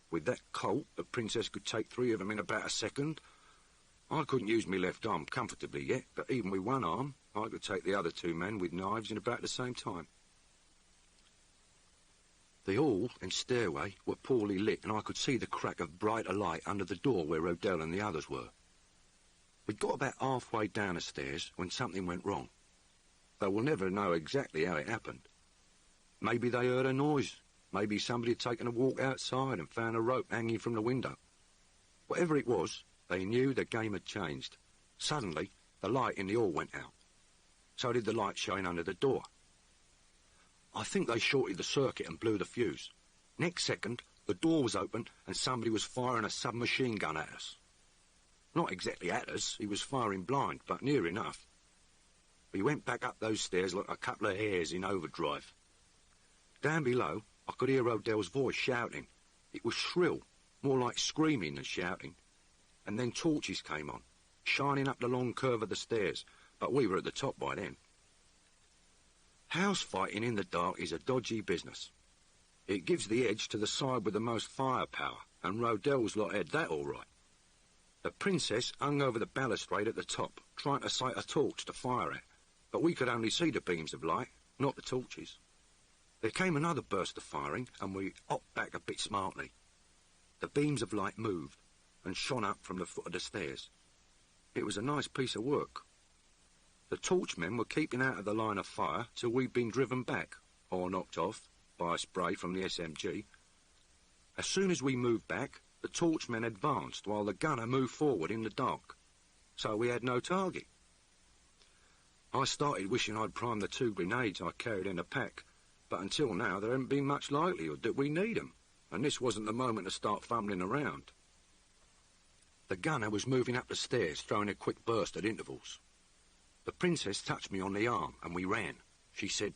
With that Colt, the Princess could take 3 of them in about a second. I couldn't use my left arm comfortably yet, but even with one arm, I could take the other 2 men with knives in about the same time. The hall and stairway were poorly lit, and I could see the crack of brighter light under the door where Rodell and the others were. We'd got about halfway down the stairs when something went wrong, though we'll never know exactly how it happened. Maybe they heard a noise. Maybe somebody had taken a walk outside and found a rope hanging from the window. Whatever it was, they knew the game had changed. Suddenly, the light in the hall went out. So did the light showing under the door. I think they shorted the circuit and blew the fuse. Next second, the door was open and somebody was firing a submachine gun at us. Not exactly at us, he was firing blind, but near enough. We went back up those stairs like a couple of hares in overdrive. Down below, I could hear Rodell's voice shouting. It was shrill, more like screaming than shouting. And then torches came on, shining up the long curve of the stairs, but we were at the top by then. House fighting in the dark is a dodgy business. It gives the edge to the side with the most firepower, and Rodell's lot had that all right. The Princess hung over the balustrade at the top, trying to sight a torch to fire at, but we could only see the beams of light, not the torches. There came another burst of firing, and we hopped back a bit smartly. The beams of light moved and shone up from the foot of the stairs. It was a nice piece of work. The torchmen were keeping out of the line of fire till we'd been driven back, or knocked off, by a spray from the SMG. As soon as we moved back, the torchmen advanced while the gunner moved forward in the dark, so we had no target. I started wishing I'd primed the 2 grenades I carried in the pack, but until now there hadn't been much likelihood that we need 'em, and this wasn't the moment to start fumbling around. The gunner was moving up the stairs, throwing a quick burst at intervals. The Princess touched me on the arm, and we ran. She said,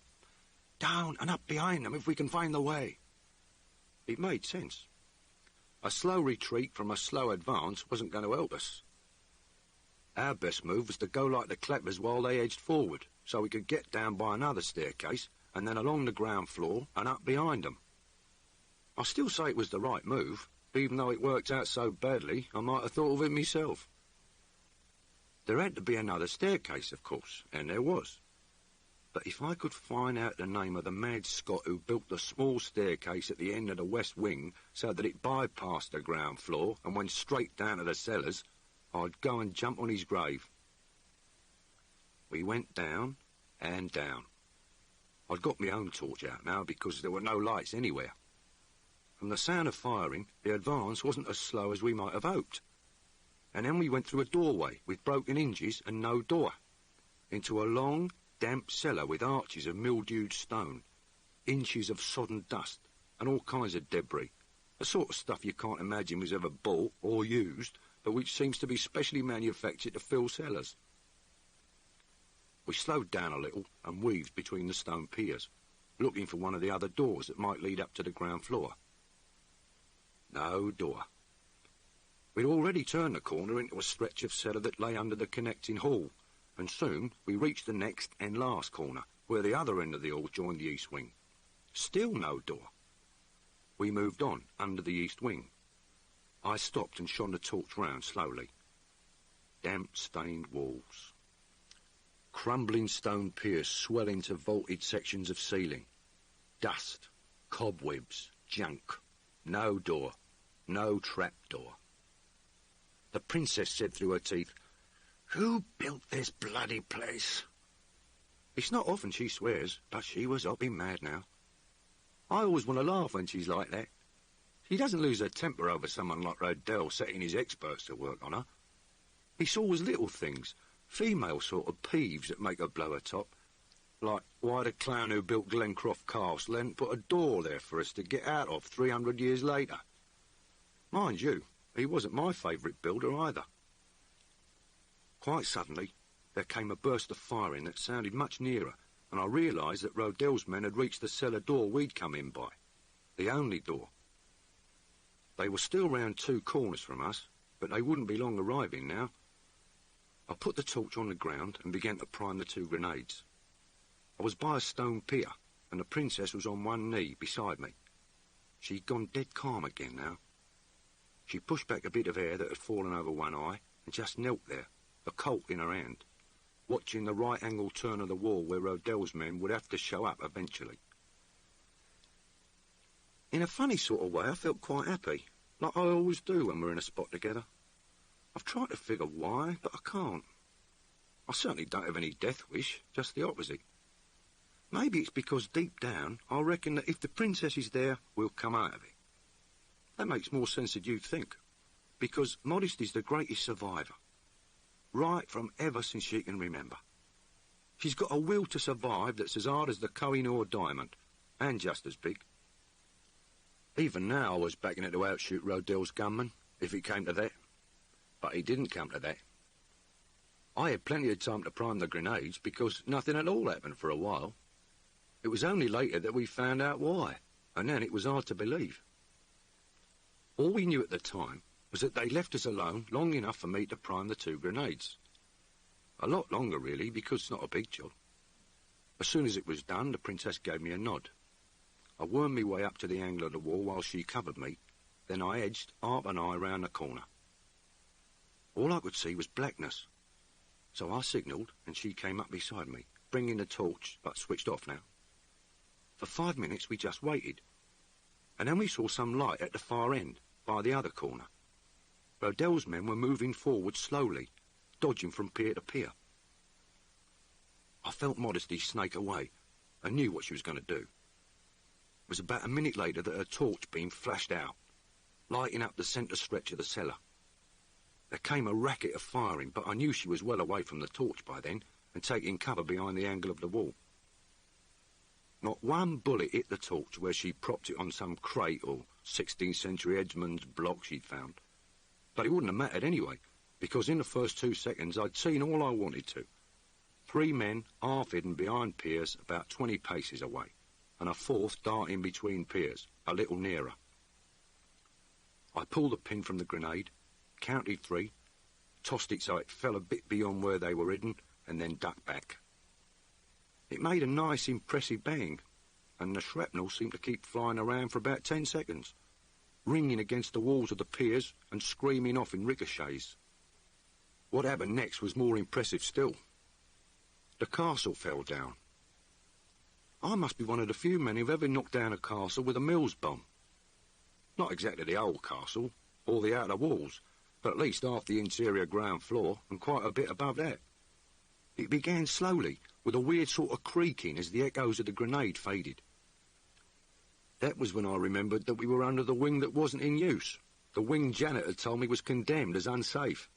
"Down and up behind them if we can find the way." It made sense. A slow retreat from a slow advance wasn't going to help us. Our best move was to go like the clappers while they edged forward, so we could get down by another staircase, and then along the ground floor and up behind them. I still say it was the right move, even though it worked out so badly I might have thought of it myself. There had to be another staircase, of course, and there was. But if I could find out the name of the mad Scot who built the small staircase at the end of the west wing so that it bypassed the ground floor and went straight down to the cellars, I'd go and jump on his grave. We went down and down. I'd got my own torch out now because there were no lights anywhere. From the sound of firing, the advance wasn't as slow as we might have hoped. And then we went through a doorway with broken hinges and no door, into a long, damp cellar with arches of mildewed stone, inches of sodden dust, and all kinds of debris, the sort of stuff you can't imagine was ever bought or used, but which seems to be specially manufactured to fill cellars. We slowed down a little and weaved between the stone piers, looking for one of the other doors that might lead up to the ground floor. No door. We'd already turned the corner into a stretch of cellar that lay under the connecting hall, and soon we reached the next and last corner, where the other end of the hall joined the east wing. Still no door. We moved on, under the east wing. I stopped and shone the torch round slowly. Damp, stained walls. Crumbling stone piers swelling to vaulted sections of ceiling. Dust, cobwebs, junk. No door. No trap door. The Princess said through her teeth, "Who built this bloody place?" It's not often she swears, but she was hopping mad now. I always want to laugh when she's like that. She doesn't lose her temper over someone like Rodell setting his experts to work on her. It's always little things, female sort of peeves that make her blow her top. Like why the clown who built Glencroft Castle hadn't put a door there for us to get out of 300 years later. Mind you, he wasn't my favourite builder either. Quite suddenly, there came a burst of firing that sounded much nearer, and I realised that Rodell's men had reached the cellar door we'd come in by. The only door. They were still round 2 corners from us, but they wouldn't be long arriving now. I put the torch on the ground and began to prime the 2 grenades. I was by a stone pier, and the Princess was on one knee beside me. She'd gone dead calm again now, She pushed back a bit of hair that had fallen over one eye and just knelt there, a colt in her hand, watching the right-angle turn of the wall where Rodell's men would have to show up eventually. In a funny sort of way, I felt quite happy, like I always do when we're in a spot together. I've tried to figure why, but I can't. I certainly don't have any death wish, just the opposite. Maybe it's because deep down I reckon that if the princess is there, we'll come out of it. That makes more sense than you'd think, because Modesty's the greatest survivor, right from ever since she can remember. She's got a will to survive that's as hard as the Koh-i-Noor diamond, and just as big. Even now I was backing her to outshoot Rodell's gunman, if it came to that. But it didn't come to that. I had plenty of time to prime the grenades because nothing at all happened for a while. It was only later that we found out why, and then it was hard to believe. All we knew at the time was that they left us alone long enough for me to prime the 2 grenades. A lot longer, really, because it's not a big job. As soon as it was done, the princess gave me a nod. I wormed my way up to the angle of the wall while she covered me, then I edged half an eye round the corner. All I could see was blackness. So I signalled, and she came up beside me, bringing the torch, but switched off now. For 5 minutes we just waited, and then we saw some light at the far end, by the other corner. Rodell's men were moving forward slowly, dodging from pier to pier. I felt Modesty snake away, and knew what she was going to do. It was about a minute later that her torch beam flashed out, lighting up the centre stretch of the cellar. There came a racket of firing, but I knew she was well away from the torch by then, and taking cover behind the angle of the wall. Not one bullet hit the torch where she propped it on some crate or 16th century Edmund's block she'd found. But it wouldn't have mattered anyway, because in the first 2 seconds I'd seen all I wanted to. 3 men half hidden behind piers about 20 paces away, and a 4th darting between piers, a little nearer. I pulled the pin from the grenade, counted 3, tossed it so it fell a bit beyond where they were hidden, and then ducked back. It made a nice, impressive bang, and the shrapnel seemed to keep flying around for about 10 seconds, ringing against the walls of the piers and screaming off in ricochets. What happened next was more impressive still. The castle fell down. I must be one of the few men who've ever knocked down a castle with a Mills bomb. Not exactly the old castle, or the outer walls, but at least half the interior ground floor, and quite a bit above that. It began slowly, with a weird sort of creaking as the echoes of the grenade faded. That was when I remembered that we were under the wing that wasn't in use. The wing Janet had told me was condemned as unsafe.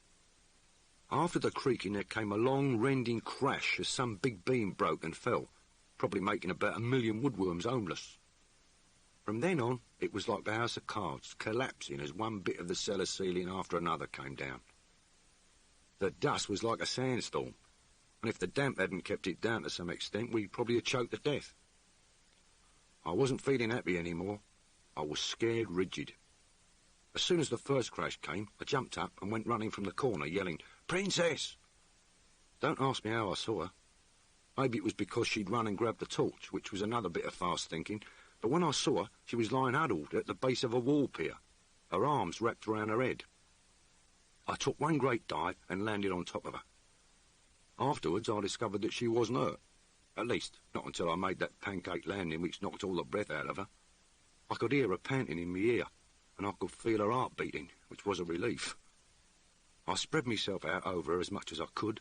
After the creaking there came a long, rending crash as some big beam broke and fell, probably making about 1 million woodworms homeless. From then on, it was like the house of cards, collapsing as one bit of the cellar ceiling after another came down. The dust was like a sandstorm, and if the damp hadn't kept it down to some extent, we'd probably have choked to death. I wasn't feeling happy anymore. I was scared rigid. As soon as the first crash came, I jumped up and went running from the corner, yelling, "Princess!" Don't ask me how I saw her. Maybe it was because she'd run and grabbed the torch, which was another bit of fast thinking, but when I saw her, she was lying huddled at the base of a wall pier, her arms wrapped around her head. I took one great dive and landed on top of her. Afterwards, I discovered that she wasn't hurt. At least, not until I made that pancake landing which knocked all the breath out of her. I could hear her panting in my ear, and I could feel her heart beating, which was a relief. I spread myself out over her as much as I could,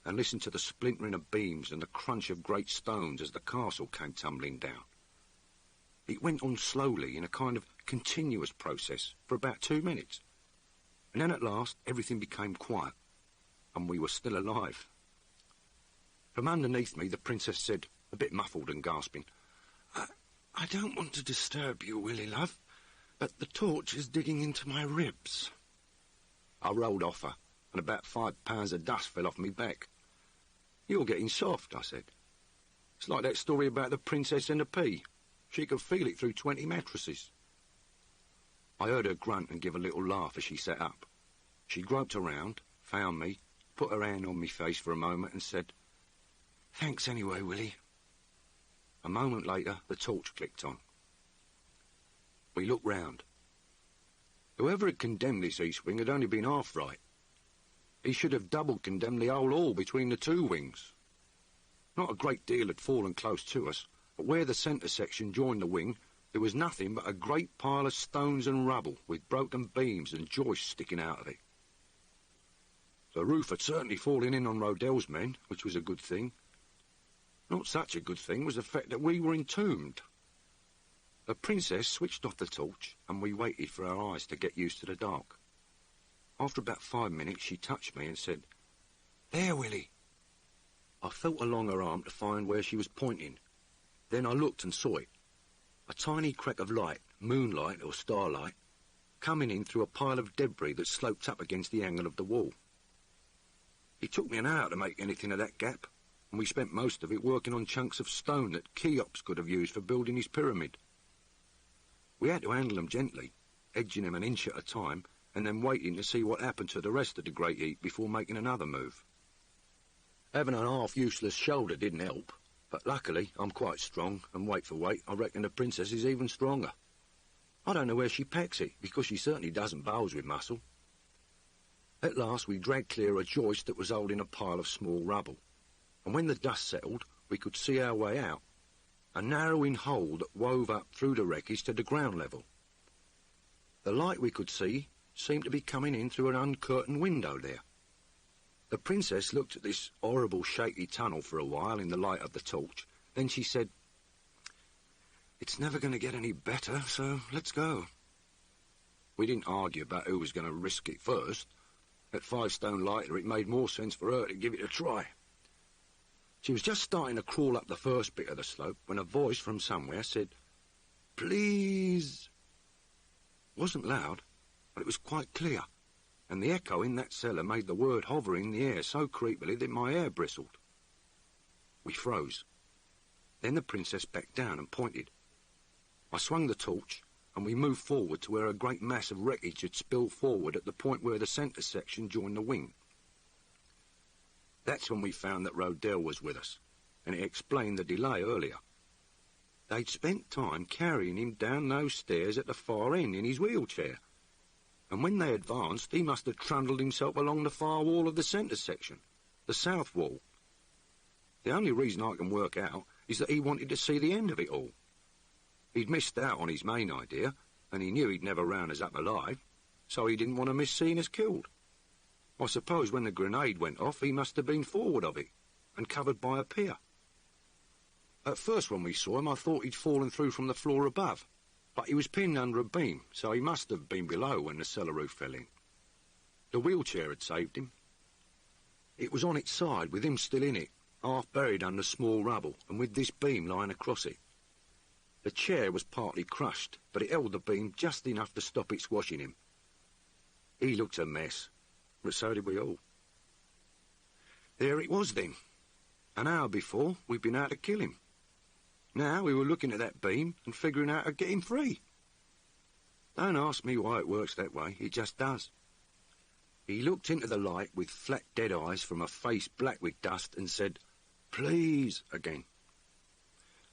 and listened to the splintering of beams and the crunch of great stones as the castle came tumbling down. It went on slowly in a kind of continuous process for about 2 minutes, and then at last everything became quiet, and we were still alive. From underneath me, the princess said, a bit muffled and gasping, I don't want to disturb you, Willie, love, but the torch is digging into my ribs. I rolled off her, and about 5 pounds of dust fell off me back. You're getting soft, I said. It's like that story about the princess and the pea. She could feel it through 20 mattresses. I heard her grunt and give a little laugh as she sat up. She groped around, found me, put her hand on me face for a moment and said, "Thanks anyway, Willie." A moment later, the torch clicked on. We looked round. Whoever had condemned this east wing had only been half right. He should have double condemned the whole hall between the two wings. Not a great deal had fallen close to us, but where the centre section joined the wing, there was nothing but a great pile of stones and rubble, with broken beams and joists sticking out of it. The roof had certainly fallen in on Rodell's men, which was a good thing. Not such a good thing was the fact that we were entombed. The princess switched off the torch, and we waited for our eyes to get used to the dark. After about 5 minutes, she touched me and said, "There, Willie." I felt along her arm to find where she was pointing. Then I looked and saw it. A tiny crack of light, moonlight or starlight, coming in through a pile of debris that sloped up against the angle of the wall. It took me an hour to make anything of that gap, and we spent most of it working on chunks of stone that Cheops could have used for building his pyramid. We had to handle them gently, edging them an inch at a time, and then waiting to see what happened to the rest of the great heap before making another move. Having an half-useless shoulder didn't help, but luckily I'm quite strong, and weight for weight, I reckon the princess is even stronger. I don't know where she packs it, because she certainly doesn't bulge with muscle. At last we dragged clear a joist that was holding a pile of small rubble, and when the dust settled, we could see our way out, a narrowing hole that wove up through the wreckage to the ground level. The light we could see seemed to be coming in through an uncurtained window there. The princess looked at this horrible shaky tunnel for a while in the light of the torch. Then she said, "It's never going to get any better, so let's go." We didn't argue about who was going to risk it first. At 5 stone lighter, it made more sense for her to give it a try. She was just starting to crawl up the first bit of the slope when a voice from somewhere said, "Please." It wasn't loud, but it was quite clear, and the echo in that cellar made the word hover in the air so creepily that my hair bristled. We froze. Then the princess backed down and pointed. I swung the torch, and we moved forward to where a great mass of wreckage had spilled forward at the point where the centre section joined the wing. That's when we found that Rodell was with us, and it explained the delay earlier. They'd spent time carrying him down those stairs at the far end in his wheelchair, and when they advanced, he must have trundled himself along the far wall of the centre section, the south wall. The only reason I can work out is that he wanted to see the end of it all. He'd missed out on his main idea, and he knew he'd never round us up alive, so he didn't want to miss seeing us killed. I suppose when the grenade went off, he must have been forward of it, and covered by a pier. At first when we saw him, I thought he'd fallen through from the floor above, but he was pinned under a beam, so he must have been below when the cellar roof fell in. The wheelchair had saved him. It was on its side, with him still in it, half buried under small rubble, and with this beam lying across it. The chair was partly crushed, but it held the beam just enough to stop it squashing him. He looked a mess, but so did we all. There it was then. An hour before, we'd been out to kill him. Now we were looking at that beam and figuring out how to get him free. Don't ask me why it works that way, it just does. He looked into the light with flat dead eyes from a face black with dust and said, "Please," again.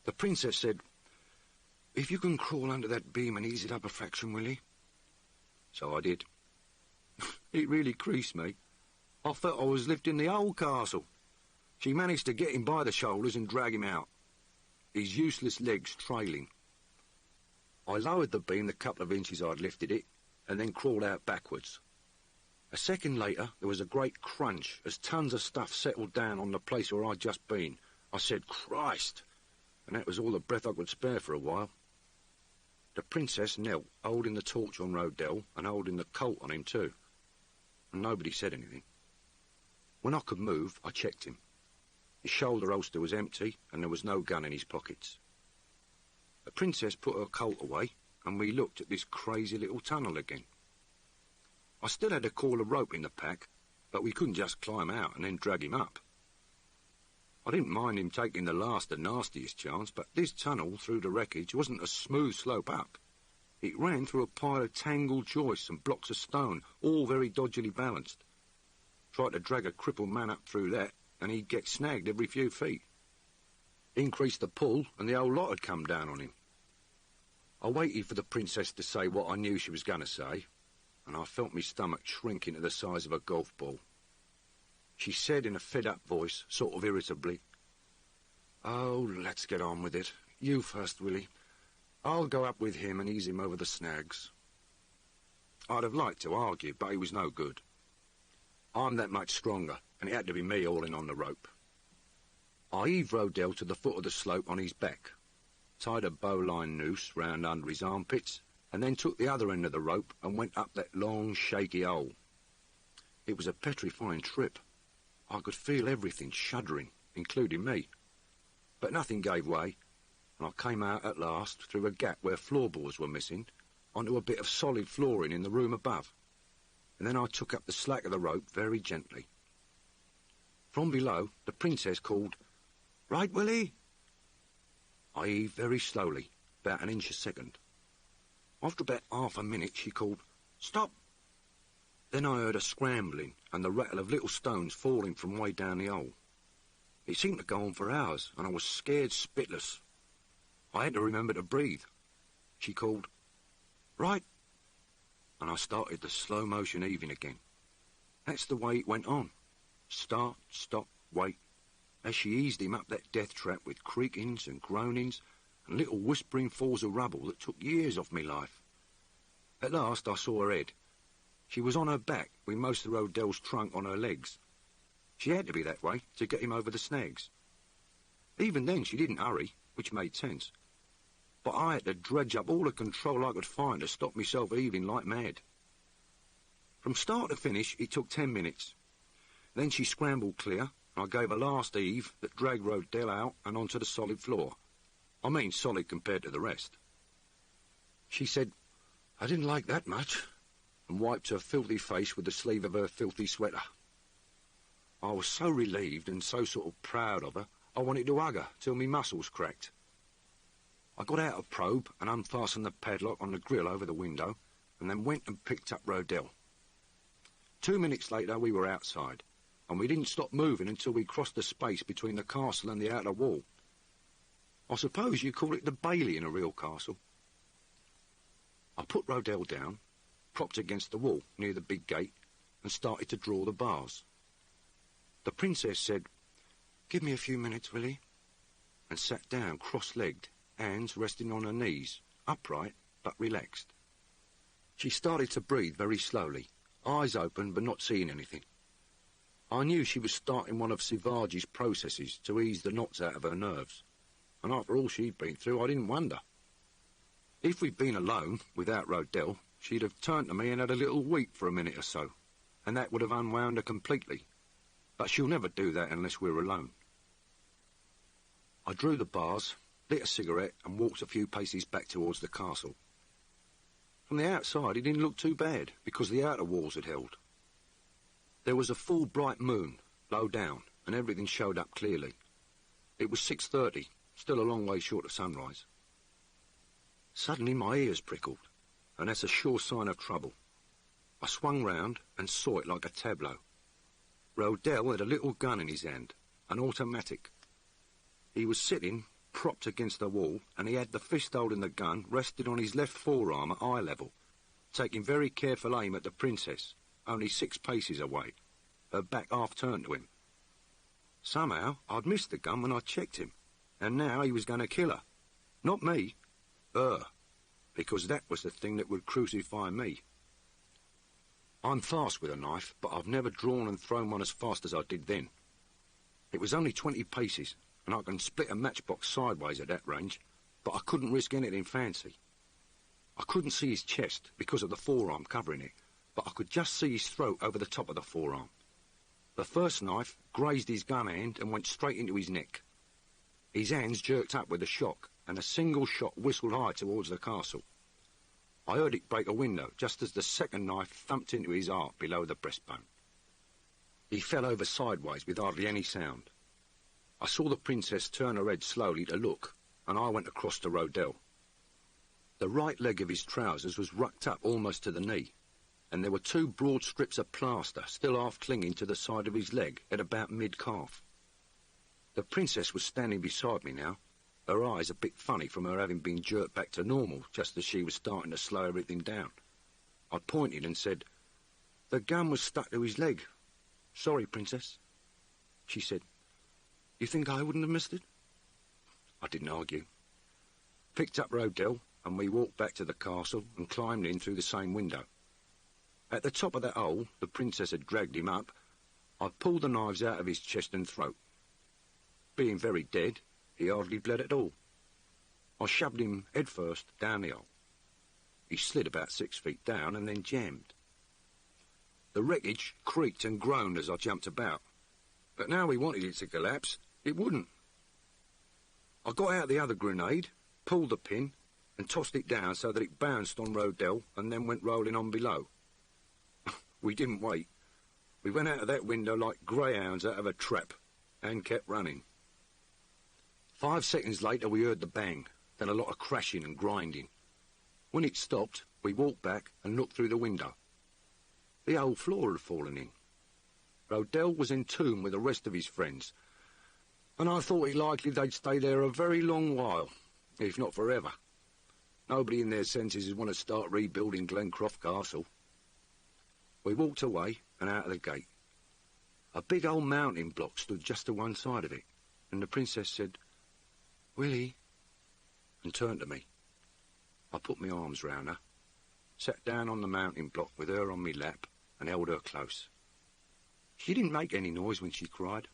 The princess said, "If you can crawl under that beam and ease it up a fraction, Willie." So I did. It really creased me. I felt I was lifting the whole castle. She managed to get him by the shoulders and drag him out, his useless legs trailing. I lowered the beam the couple of inches I'd lifted it, and then crawled out backwards. A second later, there was a great crunch as tons of stuff settled down on the place where I'd just been. I said, "Christ!" and that was all the breath I could spare for a while. The princess knelt, holding the torch on Rodell and holding the Colt on him too, and nobody said anything. When I could move, I checked him. His shoulder holster was empty, and there was no gun in his pockets. The princess put her Colt away, and we looked at this crazy little tunnel again. I still had a coil of rope in the pack, but we couldn't just climb out and then drag him up. I didn't mind him taking the last and nastiest chance, but this tunnel through the wreckage wasn't a smooth slope up. It ran through a pile of tangled joists and blocks of stone, all very dodgily balanced. Tried to drag a crippled man up through that, and he'd get snagged every few feet. Increased the pull, and the whole lot had come down on him. I waited for the princess to say what I knew she was going to say, and I felt my stomach shrinking to the size of a golf ball. She said in a fed-up voice, sort of irritably, "Oh, let's get on with it. You first, Willie. I'll go up with him and ease him over the snags." I'd have liked to argue, but he was no good. I'm that much stronger, and it had to be me hauling on the rope. I heaved Rodell to the foot of the slope on his back, tied a bowline noose round under his armpits, and then took the other end of the rope and went up that long, shaky hole. It was a petrifying trip. I could feel everything shuddering, including me. But nothing gave way, and I came out at last through a gap where floorboards were missing, onto a bit of solid flooring in the room above, and then I took up the slack of the rope very gently. From below, the princess called, "Right, Willie?" I heaved very slowly, about an inch a second. After about half a minute, she called, "Stop!" Then I heard a scrambling and the rattle of little stones falling from way down the hole. It seemed to go on for hours, and I was scared spitless. I had to remember to breathe. She called, "Right," and I started the slow-motion heaving again. That's the way it went on. Start, stop, wait, as she eased him up that death trap with creakings and groanings and little whispering falls of rubble that took years off me life. At last I saw her head. She was on her back with most of Rodell's trunk on her legs. She had to be that way to get him over the snags. Even then she didn't hurry, which made sense. But I had to dredge up all the control I could find to stop myself heaving like mad. From start to finish it took 10 minutes. Then she scrambled clear, and I gave a last heave that dragged Rodell out and onto the solid floor. I mean solid compared to the rest. She said, "I didn't like that much," and wiped her filthy face with the sleeve of her filthy sweater. I was so relieved and so sort of proud of her, I wanted to hug her till me muscles cracked. I got out a probe and unfastened the padlock on the grill over the window, and then went and picked up Rodell. 2 minutes later we were outside, and we didn't stop moving until we crossed the space between the castle and the outer wall. I suppose you call it the bailey in a real castle. I put Rodell down, propped against the wall near the big gate, and started to draw the bars. The princess said, "Give me a few minutes, Willie," and sat down cross-legged, hands resting on her knees, upright but relaxed. She started to breathe very slowly, eyes open but not seeing anything. I knew she was starting one of Sivaji's processes to ease the knots out of her nerves, and after all she'd been through, I didn't wonder. If we'd been alone, without Rodell, she'd have turned to me and had a little weep for a minute or so, and that would have unwound her completely. But she'll never do that unless we're alone. I drew the bars, lit a cigarette, and walked a few paces back towards the castle. From the outside it didn't look too bad, because the outer walls had held. There was a full bright moon, low down, and everything showed up clearly. It was 6:30, still a long way short of sunrise. Suddenly my ears prickled, and that's a sure sign of trouble. I swung round and saw it like a tableau. Rodell had a little gun in his hand, an automatic. He was sitting, propped against the wall, and he had the fist holding the gun rested on his left forearm at eye level, taking very careful aim at the princess, only 6 paces away, her back half turned to him. Somehow I'd missed the gun when I checked him, and now he was going to kill her. Not me, her, because that was the thing that would crucify me. I'm fast with a knife, but I've never drawn and thrown one as fast as I did then. It was only 20 paces, and I can split a matchbox sideways at that range, but I couldn't risk anything fancy. I couldn't see his chest because of the forearm covering it, but I could just see his throat over the top of the forearm. The first knife grazed his gun hand and went straight into his neck. His hands jerked up with the shock, and a single shot whistled high towards the castle. I heard it break a window just as the second knife thumped into his heart below the breastbone. He fell over sideways with hardly any sound. I saw the princess turn her head slowly to look, and I went across to Rodell. The right leg of his trousers was rucked up almost to the knee, and there were 2 broad strips of plaster still half clinging to the side of his leg at about mid-calf. The princess was standing beside me now, her eyes a bit funny from her having been jerked back to normal just as she was starting to slow everything down. I pointed and said, "The gun was stuck to his leg. Sorry, Princess." She said, "You think I wouldn't have missed it?" I didn't argue. Picked up Rodell, and we walked back to the castle and climbed in through the same window. At the top of that hole, the Princess had dragged him up. I pulled the knives out of his chest and throat. Being very dead, he hardly bled at all. I shoved him headfirst down the hole. He slid about 6 feet down and then jammed. The wreckage creaked and groaned as I jumped about, but now we wanted it to collapse, it wouldn't. I got out the other grenade, pulled the pin, and tossed it down so that it bounced on Rodell and then went rolling on below. We didn't wait. We went out of that window like greyhounds out of a trap and kept running. 5 seconds later we heard the bang, then a lot of crashing and grinding. When it stopped, we walked back and looked through the window. The whole floor had fallen in. Rodell was entombed with the rest of his friends, and I thought it likely they'd stay there a very long while, if not forever. Nobody in their senses would want to start rebuilding Glencroft Castle. We walked away and out of the gate. A big old mountain block stood just to one side of it, and the Princess said, "Willie," and turned to me. I put my arms round her, sat down on the mountain block with her on my lap, and held her close. She didn't make any noise when she cried.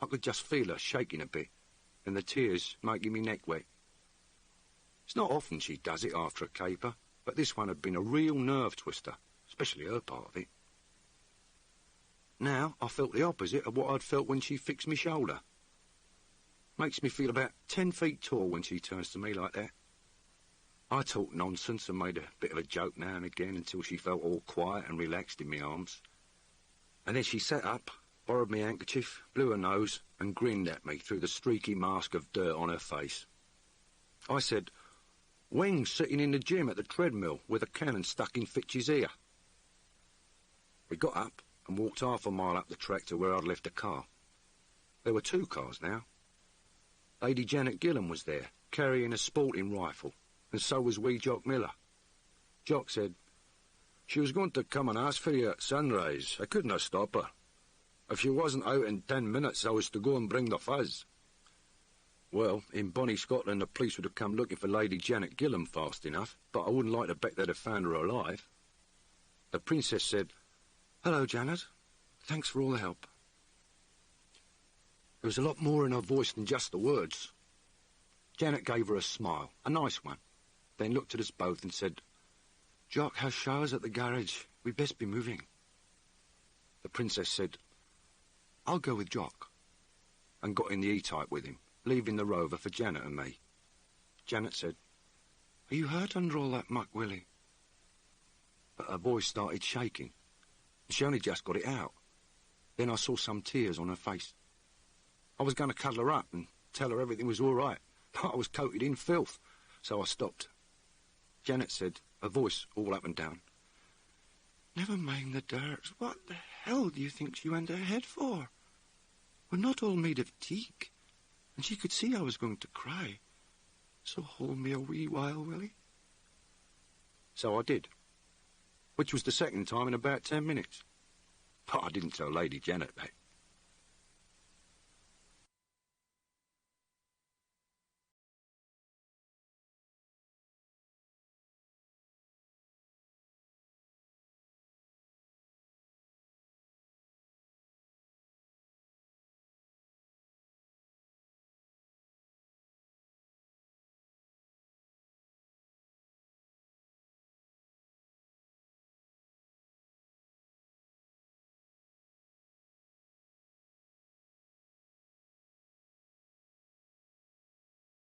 I could just feel her shaking a bit, and the tears making me neck wet. It's not often she does it after a caper, but this one had been a real nerve twister, especially her part of it. Now I felt the opposite of what I'd felt when she fixed me shoulder. Makes me feel about 10 feet tall when she turns to me like that. I talked nonsense and made a bit of a joke now and again until she felt all quiet and relaxed in my arms. And then she sat up, borrowed my handkerchief, blew her nose, and grinned at me through the streaky mask of dirt on her face. I said, "Weng's sitting in the gym at the treadmill with a cannon stuck in Fitch's ear." We got up and walked half a mile up the track to where I'd left the car. There were 2 cars now. Lady Janet Gillan was there, carrying a sporting rifle, and so was wee Jock Miller. Jock said, "She was going to come and ask for you at sunrise. I couldn't stop her. If she wasn't out in 10 minutes, I was to go and bring the fuzz." Well, in bonny Scotland, the police would have come looking for Lady Janet Gillan fast enough, but I wouldn't like to bet they'd have found her alive. The Princess said, "Hello, Janet. Thanks for all the help." There was a lot more in her voice than just the words. Janet gave her a smile, a nice one, then looked at us both and said, "Jock has showers at the garage. We'd best be moving." The Princess said, "I'll go with Jock," and got in the E-type with him, leaving the Rover for Janet and me. Janet said, "Are you hurt under all that muck, Willie?" But her voice started shaking, and she only just got it out. Then I saw some tears on her face. I was going to cuddle her up and tell her everything was all right, but I was coated in filth, so I stopped. Janet said, her voice all up and down, "Never mind the dirt. What the hell do you think she went ahead for? We're not all made of teak." And she could see I was going to cry. "So hold me a wee while, Willie." So I did, which was the second time in about 10 minutes. But I didn't tell Lady Janet that.